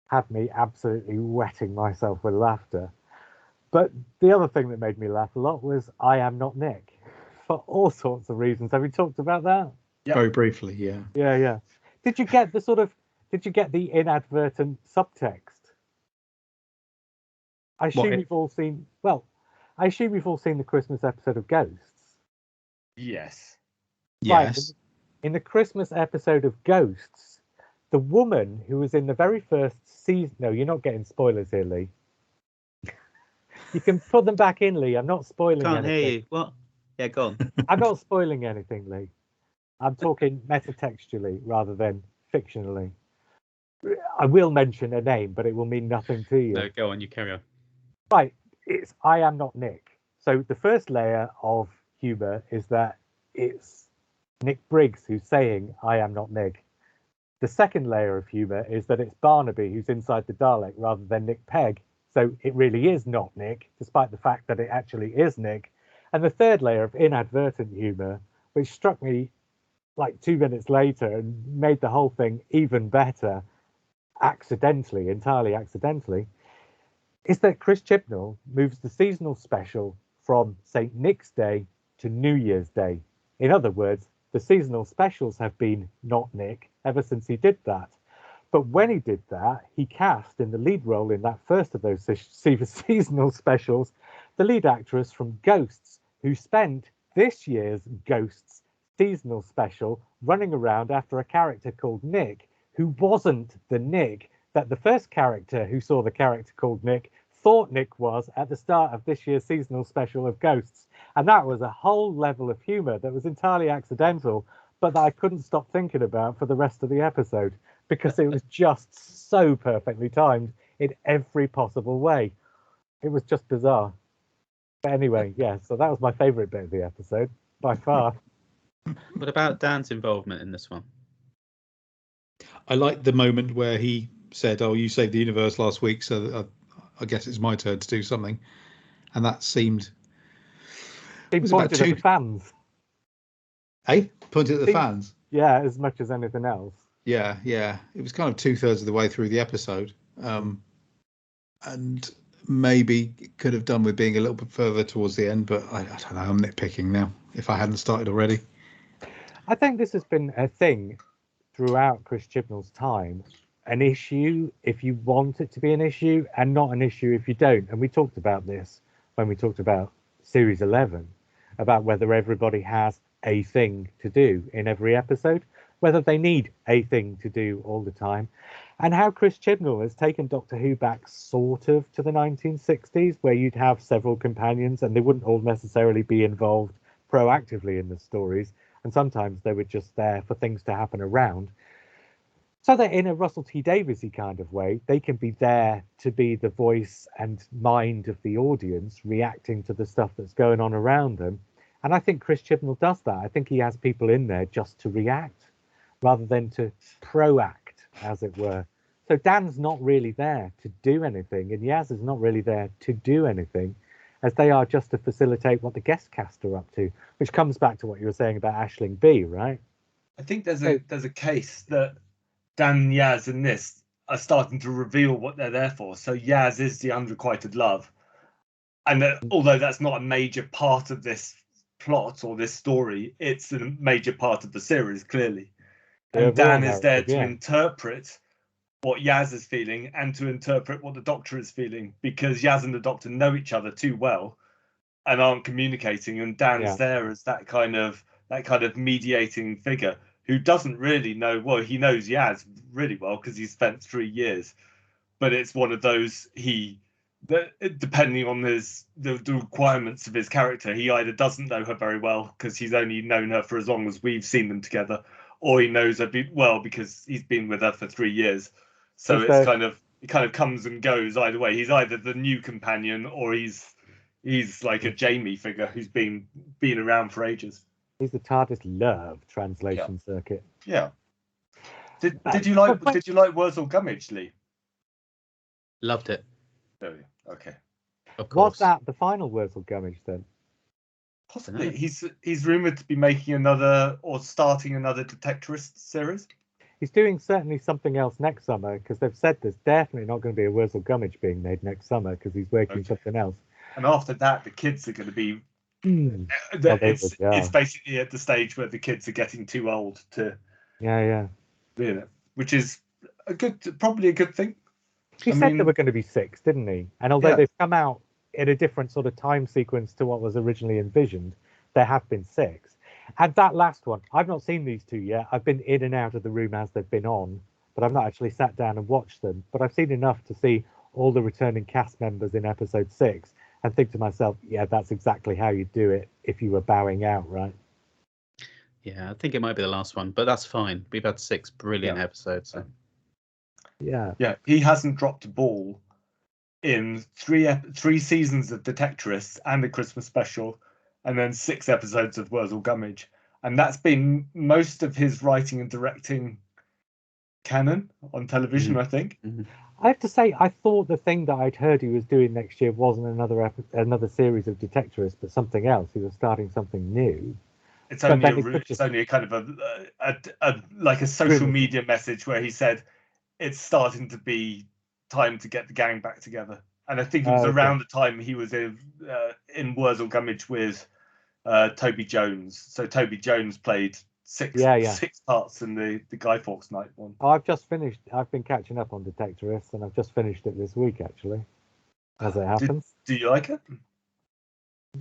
had me absolutely wetting myself with laughter. But the other thing that made me laugh a lot was "I am not Nick." For all sorts of reasons. Have we talked about that?
Yep.
Very briefly, yeah.
Yeah. Did you get the inadvertent subtext? I assume you've all seen the Christmas episode of Ghosts.
Yes.
Right, in the Christmas episode of Ghosts, the woman who was in the very first season. No, you're not getting spoilers here, Lee. You can put them back in, Lee. I'm not spoiling anything.
Can't hear you. What? Yeah, go on.
I'm not spoiling anything, Lee. I'm talking metatextually rather than fictionally. I will mention a name, but it will mean nothing to you.
No, go on, you carry on.
Right, it's I am not Nick. So the first layer of humour is that it's Nick Briggs who's saying I am not Nick. The second layer of humour is that it's Barnaby who's inside the Dalek rather than Nick Pegg. So it really is not Nick, despite the fact that it actually is Nick. And the third layer of inadvertent humour, which struck me like 2 minutes later and made the whole thing even better, accidentally, entirely accidentally, is that Chris Chibnall moves the seasonal special from St. Nick's Day to New Year's Day. In other words, the seasonal specials have been not Nick ever since he did that. But when he did that, he cast in the lead role in that first of those seasonal specials, the lead actress from Ghosts, who spent this year's Ghosts seasonal special running around after a character called Nick, who wasn't the Nick that the first character who saw the character called Nick thought Nick was at the start of this year's seasonal special of Ghosts. And that was a whole level of humour that was entirely accidental, but that I couldn't stop thinking about for the rest of the episode because it was just so perfectly timed in every possible way. It was just bizarre. But anyway, yeah, so that was my favourite bit of the episode, by far.
What about Dan's involvement in this one?
I liked the moment where he said, "Oh, you saved the universe last week, so I guess it's my turn to do something," and that seemed.
He pointed at the fans.
Hey, pointed at the fans.
Yeah, as much as anything else.
Yeah. It was kind of 2/3 of the way through the episode, and maybe could have done with being a little bit further towards the end. But I don't know. I'm nitpicking now. If I hadn't started already.
I think this has been a thing throughout Chris Chibnall's time, an issue if you want it to be an issue and not an issue if you don't. And we talked about this when we talked about Series 11, about whether everybody has a thing to do in every episode, whether they need a thing to do all the time, and how Chris Chibnall has taken Doctor Who back sort of to the 1960s, where you'd have several companions and they wouldn't all necessarily be involved proactively in the stories, and sometimes they were just there for things to happen around. So that in a Russell T Daviesy kind of way, they can be there to be the voice and mind of the audience, reacting to the stuff that's going on around them. And I think Chris Chibnall does that. I think he has people in there just to react rather than to proact, as it were. So Dan's not really there to do anything, and Yaz is not really there to do anything, as they are just to facilitate what the guest cast are up to, which comes back to what you were saying about Aisling B, right?
I think there's a case that Dan and Yaz in this are starting to reveal what they're there for. So Yaz is the unrequited love, and although that's not a major part of this plot or this story, it's a major part of the series, clearly. And Dan is there to interpret what Yaz is feeling and to interpret what the Doctor is feeling, because Yaz and the Doctor know each other too well and aren't communicating, and Dan's there as that kind of mediating figure who doesn't really know. Well, he knows Yaz really well because he's spent 3 years, but it's one of those depending on the requirements of his character, he either doesn't know her very well because he's only known her for as long as we've seen them together, or he knows her well because he's been with her for 3 years. So it kind of comes and goes either way. He's either the new companion or he's like a Jamie figure who's been around for ages.
He's the TARDIS love translation circuit.
Yeah. Did you like Wurzel Gummidge, Lee?
Loved it.
Oh, okay.
Of course.
Was that the final Wurzel Gummidge then?
Possibly. He's rumoured to be making another or starting another Detectorist series.
He's doing certainly something else next summer, because they've said there's definitely not going to be a Wurzel Gummidge being made next summer because he's working something else.
And after that, the kids are going to be. It's basically at the stage where the kids are getting too old to.
Yeah.
Which is probably a good thing.
He said there were going to be 6, didn't he? And although they've come out in a different sort of time sequence to what was originally envisioned, there have been 6. And that last one, I've not seen these 2 yet. I've been in and out of the room as they've been on, but I've not actually sat down and watched them. But I've seen enough to see all the returning cast members in episode 6 and think to myself, yeah, that's exactly how you do it if you were bowing out, right?
Yeah, I think it might be the last one, but that's fine. We've had 6 brilliant episodes. So.
Yeah.
Yeah, he hasn't dropped a ball in three seasons of Detectorists and a Christmas special, and then 6 episodes of Wurzel Gummidge, and that's been most of his writing and directing canon on television, I think.
I have to say, I thought the thing that I'd heard he was doing next year wasn't another series of Detectorists, but something else. He was starting something new.
It's
But
only
then it could
it's
just-
only a kind of a like a social
Grimace.
media message where he said it's starting to be time to get the gang back together. And I think it was
Okay.
around the time he was in Wurzel Gummidge with Toby Jones. So Toby Jones played six parts in the Guy Fawkes Night one.
Oh, I've just finished. I've been catching up on Detectorists, and I've just finished it this week, actually, as it happens.
Do you like it?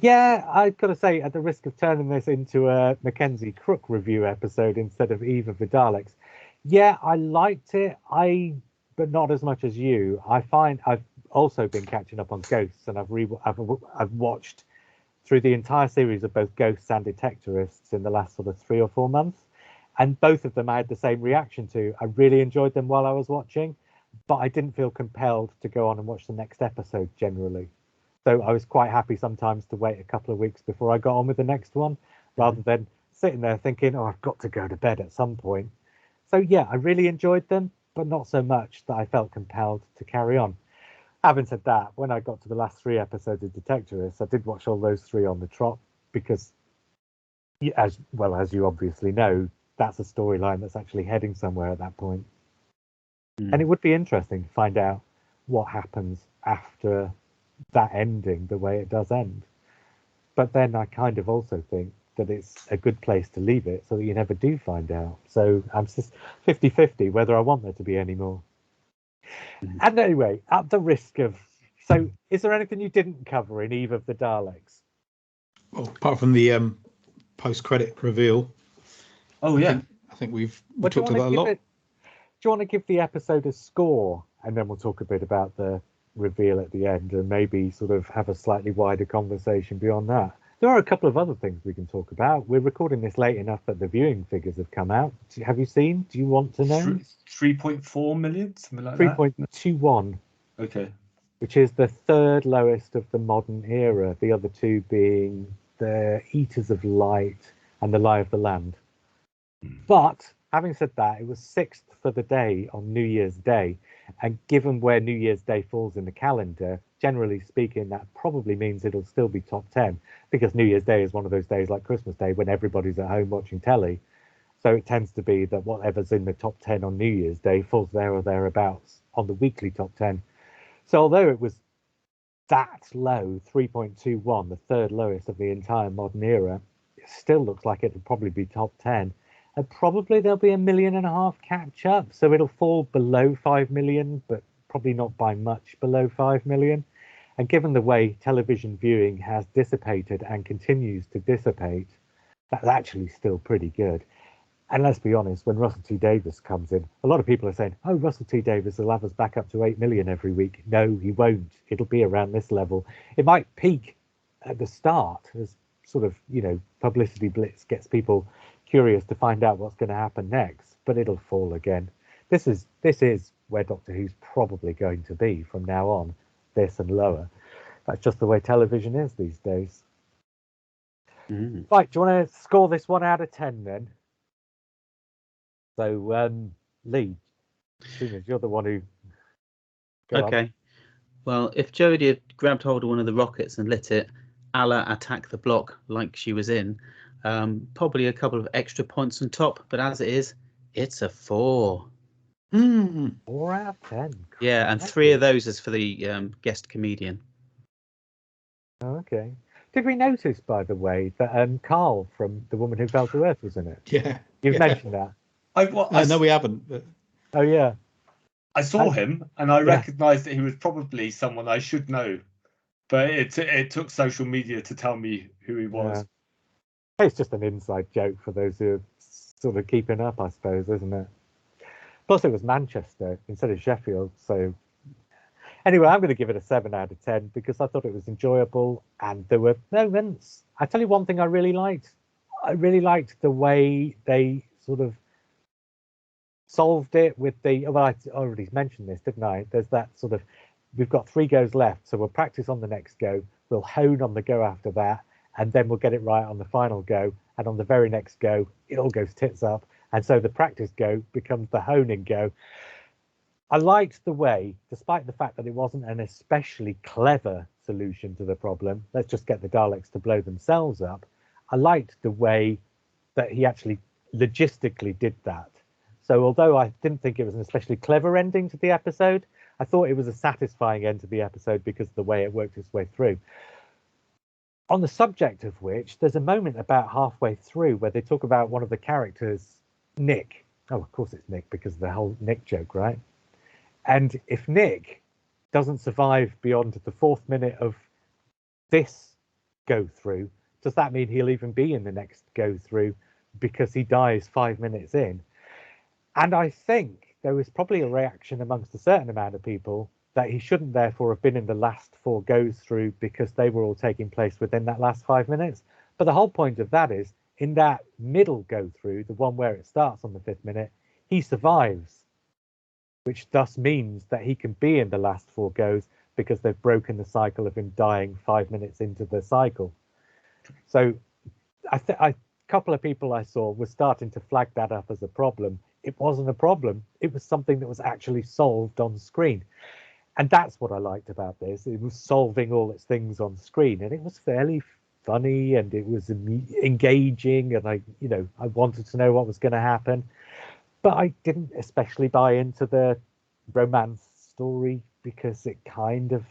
Yeah, I've got to say, at the risk of turning this into a Mackenzie Crook review episode instead of Eve of the Daleks, yeah, I liked it. But not as much as you. I find I've also been catching up on Ghosts, and I've watched through the entire series of both Ghosts and Detectorists in the last sort of 3 or 4 months, and both of them I had the same reaction to. I really enjoyed them while I was watching, but I didn't feel compelled to go on and watch the next episode generally. So I was quite happy sometimes to wait a couple of weeks before I got on with the next one, rather than sitting there thinking, oh, I've got to go to bed at some point. So yeah, I really enjoyed them, but not so much that I felt compelled to carry on. Having said that, when I got to the last 3 episodes of Detectorists, I did watch all those 3 on the trot because, as well as you obviously know, that's a storyline that's actually heading somewhere at that point. And it would be interesting to find out what happens after that ending the way it does end. But then I kind of also think that it's a good place to leave it so that you never do find out. So I'm just 50-50 whether I want there to be any more. And anyway, at the risk of... So is there anything you didn't cover in Eve of the Daleks?
Well, apart from the post-credit reveal.
Oh, yeah.
I think we've
Well,
talked about a lot.
Do you want to give the episode a score? And then we'll talk a bit about the reveal at the end and maybe sort of have a slightly wider conversation beyond that. There are a couple of other things we can talk about. We're recording this late enough that the viewing figures have come out. Have you seen? Do you want to know?
3.4 million, something like
3.21.
Okay.
Which is the 3rd lowest of the modern era. The other 2 being the Eaters of Light and the Lie of the Land. But having said that, it was 6th for the day on New Year's Day. And given where New Year's Day falls in the calendar, generally speaking, that probably means it'll still be top 10, because New Year's Day is one of those days like Christmas Day when everybody's at home watching telly. So it tends to be that whatever's in the top 10 on New Year's Day falls there or thereabouts on the weekly top 10. So although it was that low, 3.21, the 3rd lowest of the entire modern era, it still looks like it'll probably be top 10. And probably there'll be 1.5 million catch up. So it'll fall below 5 million, but probably not by much below 5 million. And given the way television viewing has dissipated and continues to dissipate, that's actually still pretty good. And let's be honest, when Russell T Davies comes in, a lot of people are saying, oh, Russell T Davies will have us back up to 8 million every week. No, he won't. It'll be around this level. It might peak at the start as sort of, publicity blitz gets people curious to find out what's going to happen next, but it'll fall again. This is where Doctor Who's probably going to be from now on, this and lower. That's just the way television is these days. Right, do you want to score this 1 out of 10 then? So, Lee, seeing as you're the one who...
Okay. Well, if Jodie had grabbed hold of one of the rockets and lit it, a la Attack the Block, like she was in, probably a couple of extra points on top. But as it is, it's a 4.
4 out of 10.
Yeah, and 3 of those is for the guest comedian.
Okay. Did we notice, by the way, that Carl from The Woman Who Fell to Earth was in it?
Yeah.
You've mentioned that.
No, we haven't. But...
Oh, yeah.
I saw him and I recognised that he was probably someone I should know. But it took social media to tell me who he was.
Yeah. It's just an inside joke for those who are sort of keeping up, I suppose, isn't it? Plus, it was Manchester instead of Sheffield. So anyway, I'm going to give it a 7 out of 10 because I thought it was enjoyable and there were moments. I tell you one thing I really liked. I really liked the way they sort of solved it with the. Well, I already mentioned this, didn't I? There's that sort of. We've got 3 goes left, so we'll practice on the next go. We'll hone on the go after that, and then we'll get it right on the final go. And on the very next go, it all goes tits up. And so the practice go becomes the honing go. I liked the way, despite the fact that it wasn't an especially clever solution to the problem, let's just get the Daleks to blow themselves up. I liked the way that he actually logistically did that. So although I didn't think it was an especially clever ending to the episode, I thought it was a satisfying end to the episode because of the way it worked its way through. On the subject of which, there's a moment about halfway through where they talk about one of the characters, Nick. Oh, of course it's Nick because of the whole Nick joke, right? And if Nick doesn't survive beyond the 4th minute of this go through, does that mean he'll even be in the next go through because he dies 5 minutes in? And I think there was probably a reaction amongst a certain amount of people that he shouldn't therefore have been in the last 4 goes through because they were all taking place within that last 5 minutes. But the whole point of that is in that middle go through, the one where it starts on the 5th minute, he survives, which thus means that he can be in the last 4 goes because they've broken the cycle of him dying 5 minutes into the cycle. So a couple of people I saw were starting to flag that up as a problem. It wasn't a problem. It was something that was actually solved on screen. And that's what I liked about this. It was solving all its things on screen, and it was fairly funny, and it was engaging, and I wanted to know what was going to happen. But I didn't especially buy into the romance story because it kind of,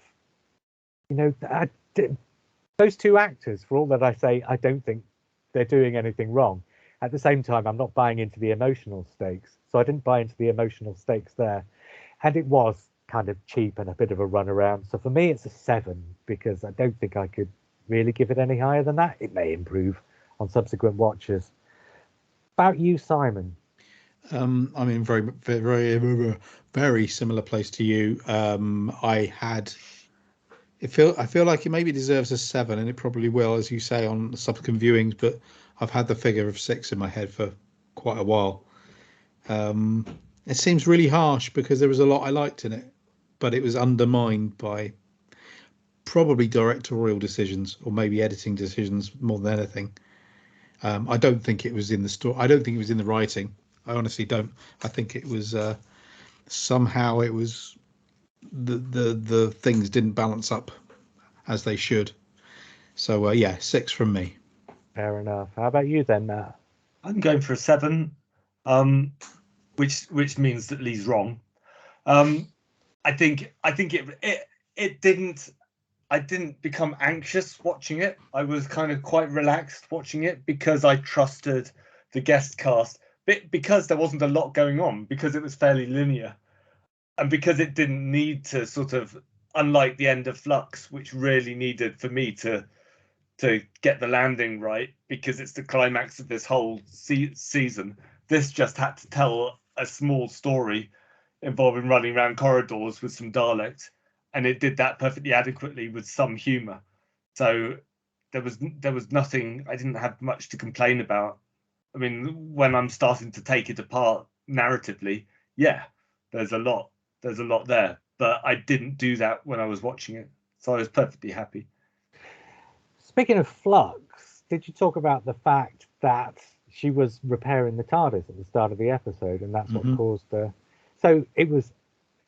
those 2 actors, for all that I say, I don't think they're doing anything wrong. At the same time, I'm not buying into the emotional stakes. So I didn't buy into the emotional stakes there. And it was kind of cheap and a bit of a runaround. So for me, it's a 7 because I don't think I could really give it any higher than that. It may improve on subsequent watches. About you, Simon?
I'm in very similar place to you. I feel like it maybe deserves a 7, and it probably will, as you say, on subsequent viewings. But I've had the figure of 6 in my head for quite a while. It seems really harsh because there was a lot I liked in it, but it was undermined by probably directorial decisions or maybe editing decisions more than anything. I don't think it was in the story. I don't think it was in the writing. I honestly don't. I think it was somehow it was the things didn't balance up as they should. So 6 from me.
Fair enough. How about you then, Matt?
I'm going for a 7, which means that Lee's wrong. I think it didn't. I didn't become anxious watching it. I was kind of quite relaxed watching it because I trusted the guest cast, because there wasn't a lot going on, because it was fairly linear, and because it didn't need to sort of, unlike the end of Flux, which really needed for me to get the landing right because it's the climax of this whole season. This just had to tell a small story involving running around corridors with some Daleks, and it did that perfectly adequately with some humor. So there was nothing. I didn't have much to complain about. I mean, when I'm starting to take it apart narratively, yeah, there's a lot there, but I didn't do that when I was watching it, so I was perfectly happy.
Speaking of Flux, did you talk about the fact that she was repairing the TARDIS at the start of the episode, and that's what caused the... So it was,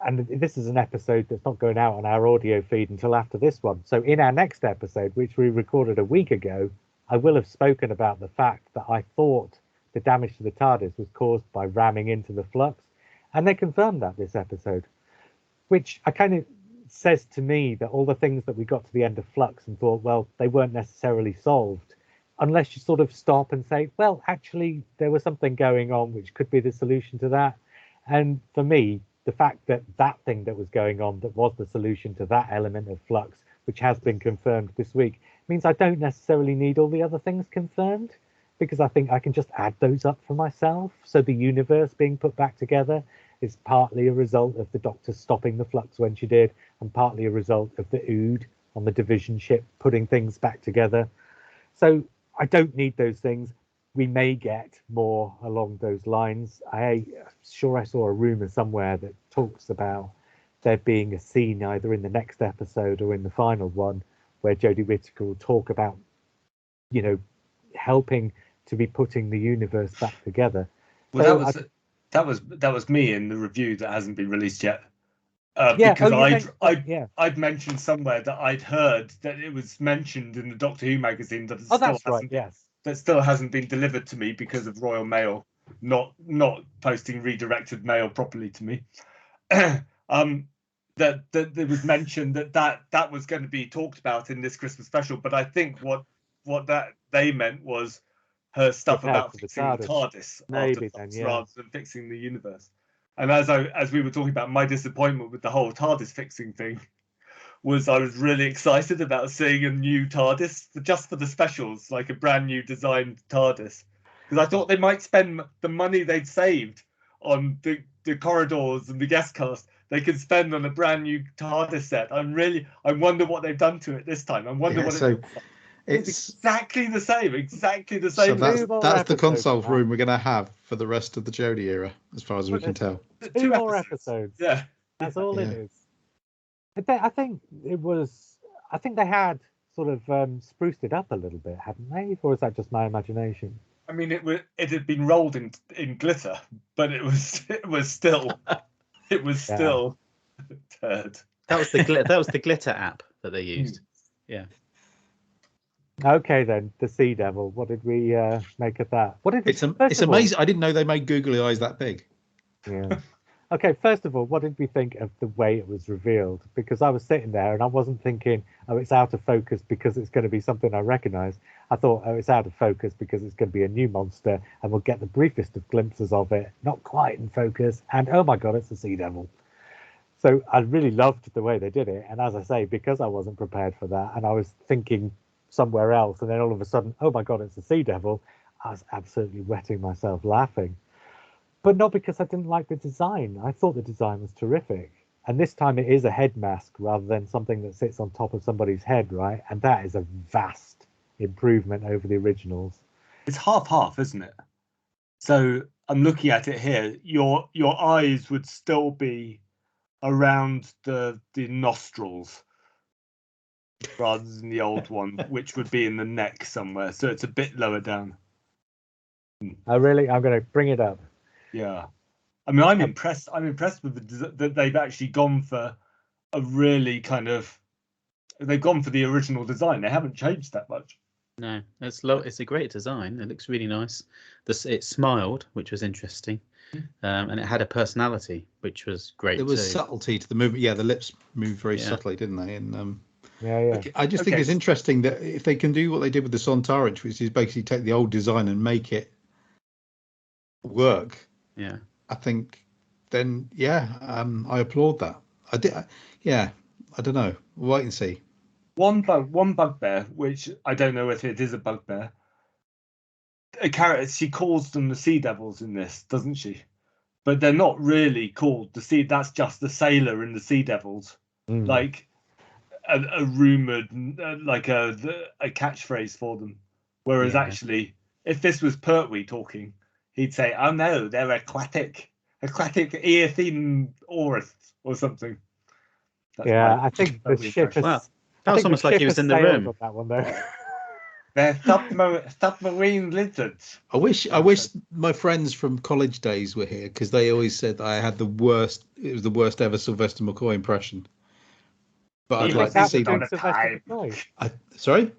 and this is an episode that's not going out on our audio feed until after this one. So in our next episode, which we recorded a week ago, I will have spoken about the fact that I thought the damage to the TARDIS was caused by ramming into the Flux, and they confirmed that this episode, which I kind of says to me that all the things that we got to the end of Flux and thought, well, they weren't necessarily solved, unless you sort of stop and say, well, actually, there was something going on which could be the solution to that. And for me, the fact that that thing that was going on that was the solution to that element of Flux, which has been confirmed this week, means I don't necessarily need all the other things confirmed, because I think I can just add those up for myself. So the universe being put back together is partly a result of the Doctor stopping the Flux when she did, and partly a result of the Ood on the Division ship putting things back together. So I don't need those things. we may get more along those lines. I saw a rumor somewhere that talks about there being a scene either in the next episode or in the final one where Jodie Whittaker will talk about, helping to be putting the universe back together.
Well,
So
that was me in the review that hasn't been released yet.
Yeah,
Because
yeah.
I'd mentioned somewhere that I'd heard that it was mentioned in the Doctor Who magazine that that still hasn't been delivered to me because of Royal Mail not posting redirected mail properly to me. That it was mentioned that was going to be talked about in this Christmas special, but I think what that they meant was her stuff
Prepared
about
for the
fixing the TARDIS
Maybe
afterwards,
then, yeah.
rather than fixing the universe. And as we were talking about, my disappointment with the whole TARDIS fixing thing was I was really excited about seeing a new TARDIS just for the specials, like a brand new designed TARDIS, because I thought they might spend the money they'd saved on the corridors and the guest cast. They could spend on a brand new TARDIS set. I wonder what they've done to it this time. I wonder what it looks like. It's exactly the same.
So that's the
episodes,
console
Matt.
room we're going to have for the rest of the Jodie era, as far as we can tell.
Two more episodes.
Yeah,
that's all it is. I think they had sort of spruced it up a little bit, hadn't they? Or is that just my imagination?
I mean, it had been rolled in glitter, but it was still turd.
That was the glitter app that they used. Yeah.
Okay then, the Sea Devil. What did we make of that?
It's amazing. I didn't know they made googly eyes that big.
Yeah. Okay, first of all, what did we think of the way it was revealed? Because I was sitting there and I wasn't thinking, oh, it's out of focus because it's going to be something I recognise. I thought, oh, it's out of focus because it's going to be a new monster and we'll get the briefest of glimpses of it, not quite in focus, and oh my God, it's a Sea Devil. So I really loved the way they did it. And as I say, because I wasn't prepared for that and I was thinking somewhere else, and then all of a sudden, oh my God, it's a Sea Devil, I was absolutely wetting myself laughing. But not because I didn't like the design. I thought the design was terrific. And this time it is a head mask rather than something that sits on top of somebody's head, right? And that is a vast improvement over the originals.
It's half, isn't it? So I'm looking at it here. Your eyes would still be around the nostrils rather than the old one, which would be in the neck somewhere. So it's a bit lower down.
I'm going to bring it up.
Yeah, I mean, I'm impressed. I'm impressed with that they've actually gone for a really they've gone for the original design. They haven't changed that much.
No, it's a great design. It looks really nice. It smiled, which was interesting, and it had a personality, which was great.
There was subtlety to the movement. Yeah, the lips moved very subtly, didn't they? And I just think it's interesting that if they can do what they did with the Sontarich, which is basically take the old design and make it work.
Yeah,
I think then I applaud that. I don't know. We'll wait and see.
One bugbear, which I don't know if it is a bugbear. A character, she calls them the Sea Devils in this, doesn't she? But they're not really called the Sea. That's just the sailor in the Sea Devils, like a rumored, like a catchphrase for them. Whereas actually, if this was Pertwee talking, he'd say, "Oh no, they're aquatic Earthene aurists or something."
I think the ship is.
Wow. That was almost like he was in the room.
On that one, though.
They're submarine lizards.
I wish my friends from college days were here because they always said I had the worst. It was the worst ever Sylvester McCoy impression. But I'd like to see them. Sorry?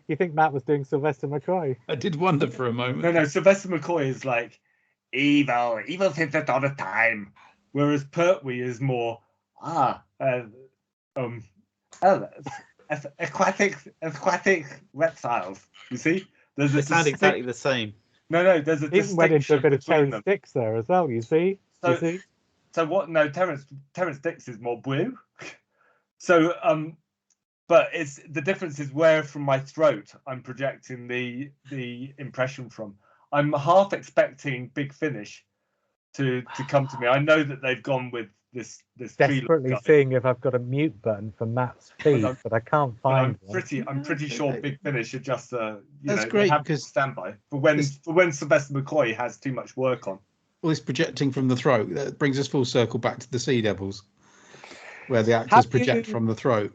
You think Matt was doing Sylvester McCoy?
I did wonder for a moment.
No, Sylvester McCoy is like evil since the dawn of time, whereas Pertwee is more aquatic reptiles. You see,
they sound exactly the same.
No, there's a
even went into a bit of Terrence Dicks there as well. You see.
So what? No, Terrence Dicks is more blue. So but it's the difference is where from my throat I'm projecting the impression from. I'm half expecting Big Finish to come to me. I know that they've gone with this tree
Desperately
guy,
seeing if I've got a mute button for Matt's feed,
I'm-
but I can't
but
find one.
I'm pretty sure Big Finish are just
That's great,
they have
because
standby for when Sylvester McCoy has too much work on.
all this projecting from the throat, that brings us full circle back to the Sea Devils, where the actors project from the throat.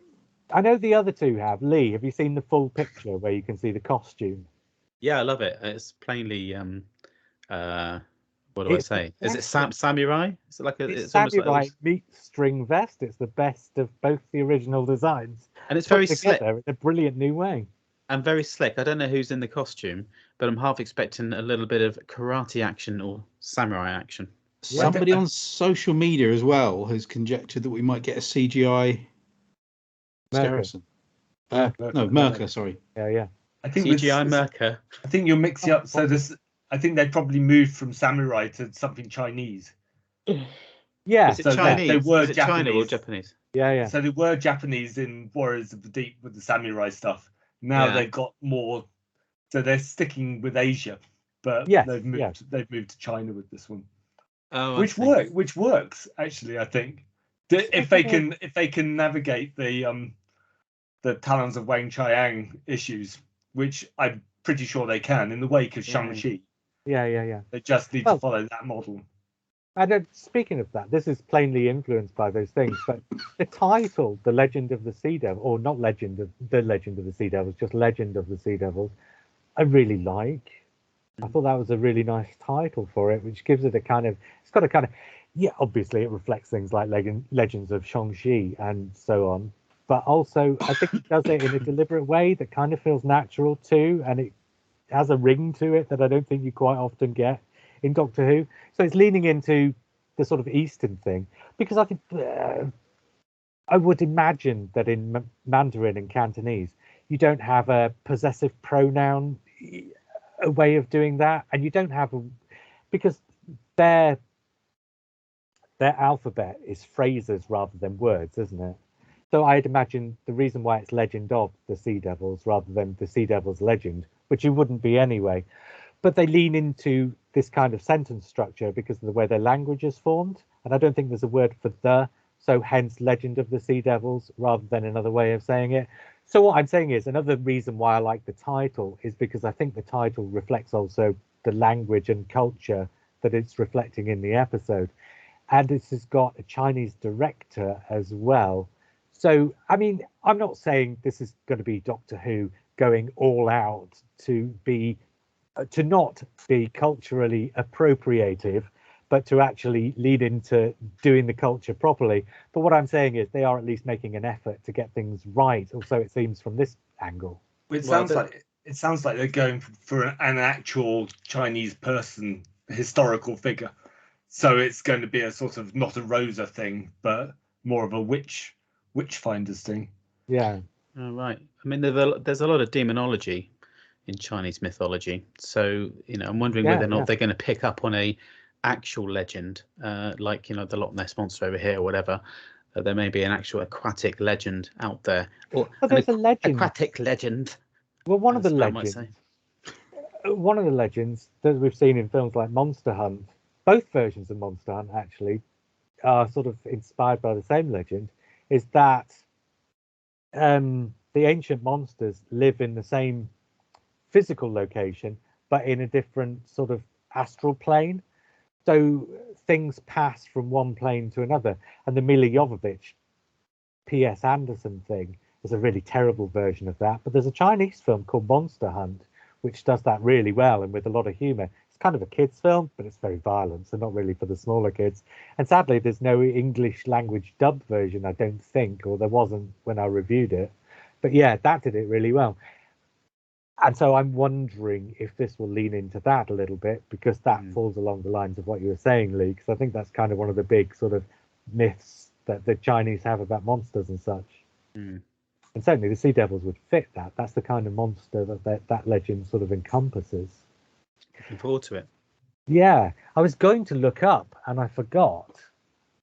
I know the other two have. Lee, have you seen the full picture where you can see the costume?
Yeah, I love it. It's plainly what do I say? Is it samurai? Is it like
It's
almost
samurai
like
meets string vest. It's the best of both the original designs.
and it's
Put
very slick
together in a brilliant new way.
and very slick. I don't know who's in the costume, but I'm half expecting a little bit of karate action or samurai action.
Somebody on social media as well has conjectured that we might get a CGI Harrison. No, Merker, sorry.
Yeah.
I think
CGI Merker.
I think you're mixing up. So I think they probably moved from samurai to something Chinese.
Yeah.
Is it
So
Chinese?
they were
Is it China or
Japanese.
Japanese?
Yeah.
So they were Japanese in Warriors of the Deep with the samurai stuff. Now
Yeah.
they've got more. So they're sticking with Asia, but
Yes,
they've moved to China with this one,
Oh,
which works actually. I think if they can navigate the talons of Wang Chiang issues, which I'm pretty sure they can in the wake of Shang-Chi.
Yeah.
They just need to follow that model.
And speaking of that, this is plainly influenced by those things. But the title, "The Legend of the Sea Devil," or not Legend of the Sea Devils, just Legend of the Sea Devils, I really like. I thought that was a really nice title for it, which gives it obviously it reflects things like Legends of Shang-Chi and so on. But also, I think it does it in a deliberate way that kind of feels natural too, and it has a ring to it that I don't think you quite often get in Doctor Who. So it's leaning into the sort of Eastern thing, because I think I would imagine that in Mandarin and Cantonese, you don't have a possessive pronoun a way of doing that, and you don't have because their alphabet is phrases rather than words, isn't it? So I'd imagine the reason why it's Legend of the Sea Devils rather than the Sea Devils Legend, which it wouldn't be anyway. But they lean into this kind of sentence structure because of the way their language is formed. And I don't think there's a word for the, so hence Legend of the Sea Devils rather than another way of saying it. So what I'm saying is another reason why I like the title is because I think the title reflects also the language and culture that it's reflecting in the episode. And this has got a Chinese director as well. So, I mean, I'm not saying this is going to be Doctor Who going all out to not be culturally appropriative, but to actually lead into doing the culture properly. But what I'm saying is they are at least making an effort to get things right. Also, it seems from this angle.
It sounds like they're going for an actual Chinese person, historical figure. So it's going to be a sort of not a Rosa thing, but more of a witch finders thing.
Yeah.
Oh, right. I mean, there's a lot of demonology in Chinese mythology. So, I'm wondering whether or not they're going to pick up on a actual legend, like, the Loch Ness Monster over here or whatever. There may be an actual aquatic legend out there. Or
there's a legend.
Aquatic legend.
Well, one of the legends that we've seen in films like Monster Hunt, both versions of Monster Hunt actually are sort of inspired by the same legend, is that the ancient monsters live in the same physical location, but in a different sort of astral plane. So things pass from one plane to another. And the Mila Jovovich P.S. Anderson thing is a really terrible version of that. But there's a Chinese film called Monster Hunt, which does that really well and with a lot of humor. It's kind of a kids film, but it's very violent, so not really for the smaller kids. And sadly, there's no English language dub version, I don't think, or there wasn't when I reviewed it. But yeah, that did it really well. And so I'm wondering if this will lean into that a little bit, because that falls along the lines of what you were saying, Lee, because I think that's kind of one of the big sort of myths that the Chinese have about monsters and such. And certainly the Sea Devils would fit that. That's the kind of monster that legend sort of encompasses.
Looking forward to it.
Yeah, I was going to look up and I forgot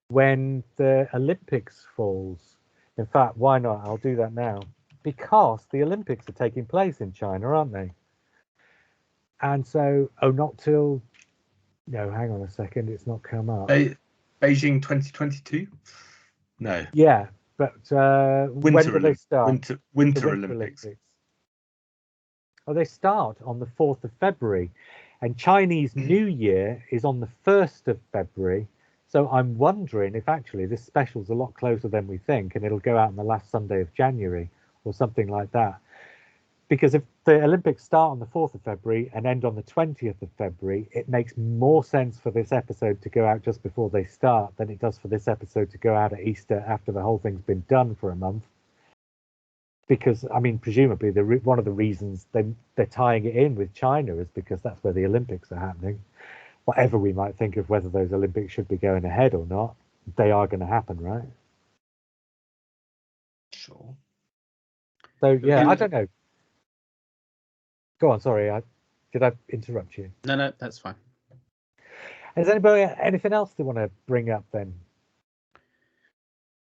when the Olympics falls. In fact, why not? I'll do that now. Because the Olympics are taking place in China, aren't they? And so, not till No, hang on a second. It's not come up.
Beijing 2022? No.
Yeah, but when do they start?
Winter
The
Olympics.
Oh, they start on the 4th of February, and Chinese New Year is on the 1st of February. So I'm wondering if actually this special's a lot closer than we think, and it'll go out on the last Sunday of January or something like that. Because if the Olympics start on the 4th of February and end on the 20th of February, it makes more sense for this episode to go out just before they start than it does for this episode to go out at Easter after the whole thing's been done for a month. Because, I mean, presumably one of the reasons they're tying it in with China is because that's where the Olympics are happening. Whatever we might think of whether those Olympics should be going ahead or not, they are going to happen, right?
Sure.
So, yeah, I don't know. Go on, sorry. Did I interrupt you?
No, that's fine.
Has anybody anything else they want to bring up then?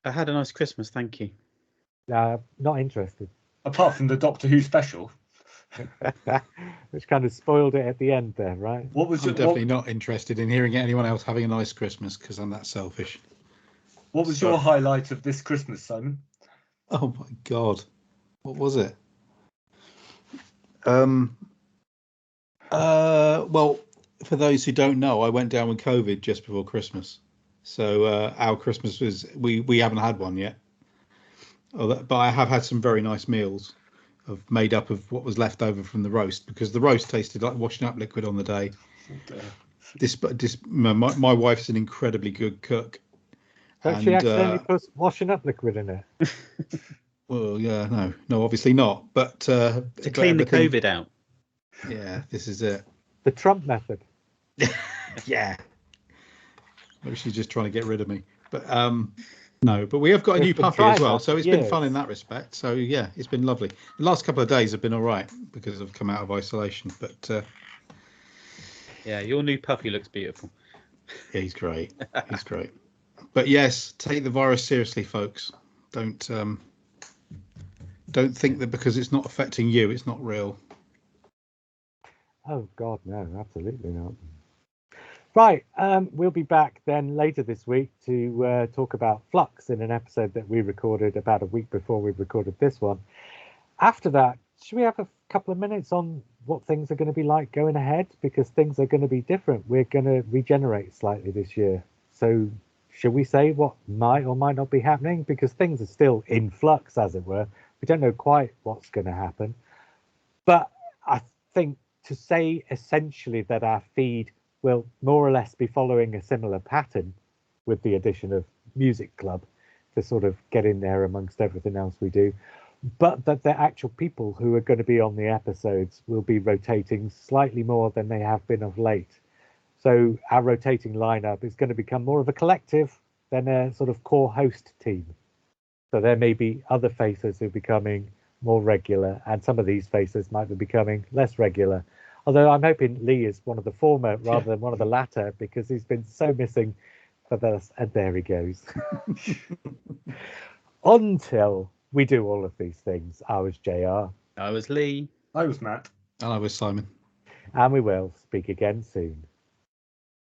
I had a nice Christmas, thank you.
Not interested.
Apart from the Doctor Who special.
Which kind of spoiled it at the end there, right?
What was
I'm definitely not interested in hearing anyone else having a nice Christmas because I'm that selfish.
What was your highlight of this Christmas, Simon?
Oh my God. What was it? Well, for those who don't know, I went down with COVID just before Christmas. So our Christmas was, we haven't had one yet. But I have had some very nice meals made up of what was left over from the roast, because the roast tasted like washing up liquid on the day. My wife's an incredibly good cook.
Don't she accidentally put washing up liquid in it?
Well, yeah, no, obviously not. But
to clean the COVID out.
Yeah, this is it.
The Trump method.
Yeah. Maybe she's just trying to get rid of me. But no, but we have got a new puppy as well, so it's been fun in that respect. So yeah, it's been lovely. The last couple of days have been all right because I've come out of isolation. But
yeah, your new puppy looks beautiful.
Yeah, he's great. He's great. But yes, take the virus seriously, folks. Don't think that because it's not affecting you, it's not real.
Oh God, no, absolutely not. Right, we'll be back then later this week to talk about Flux in an episode that we recorded about a week before we recorded this one. After that, should we have a couple of minutes on what things are going to be like going ahead? Because things are going to be different. We're going to regenerate slightly this year. So should we say what might or might not be happening? Because things are still in flux, as it were. We don't know quite what's going to happen. But I think to say essentially that our feed will more or less be following a similar pattern with the addition of Music Club to sort of get in there amongst everything else we do, but that the actual people who are going to be on the episodes will be rotating slightly more than they have been of late. So our rotating lineup is going to become more of a collective than a sort of core host team. So there may be other faces who are becoming more regular, and some of these faces might be becoming less regular. Although I'm hoping Lee is one of the former rather than one of the latter, because he's been so missing for us. And there he goes. Until we do all of these things, I was JR.
I was Lee.
I was Matt.
And I was Simon.
And we will speak again soon.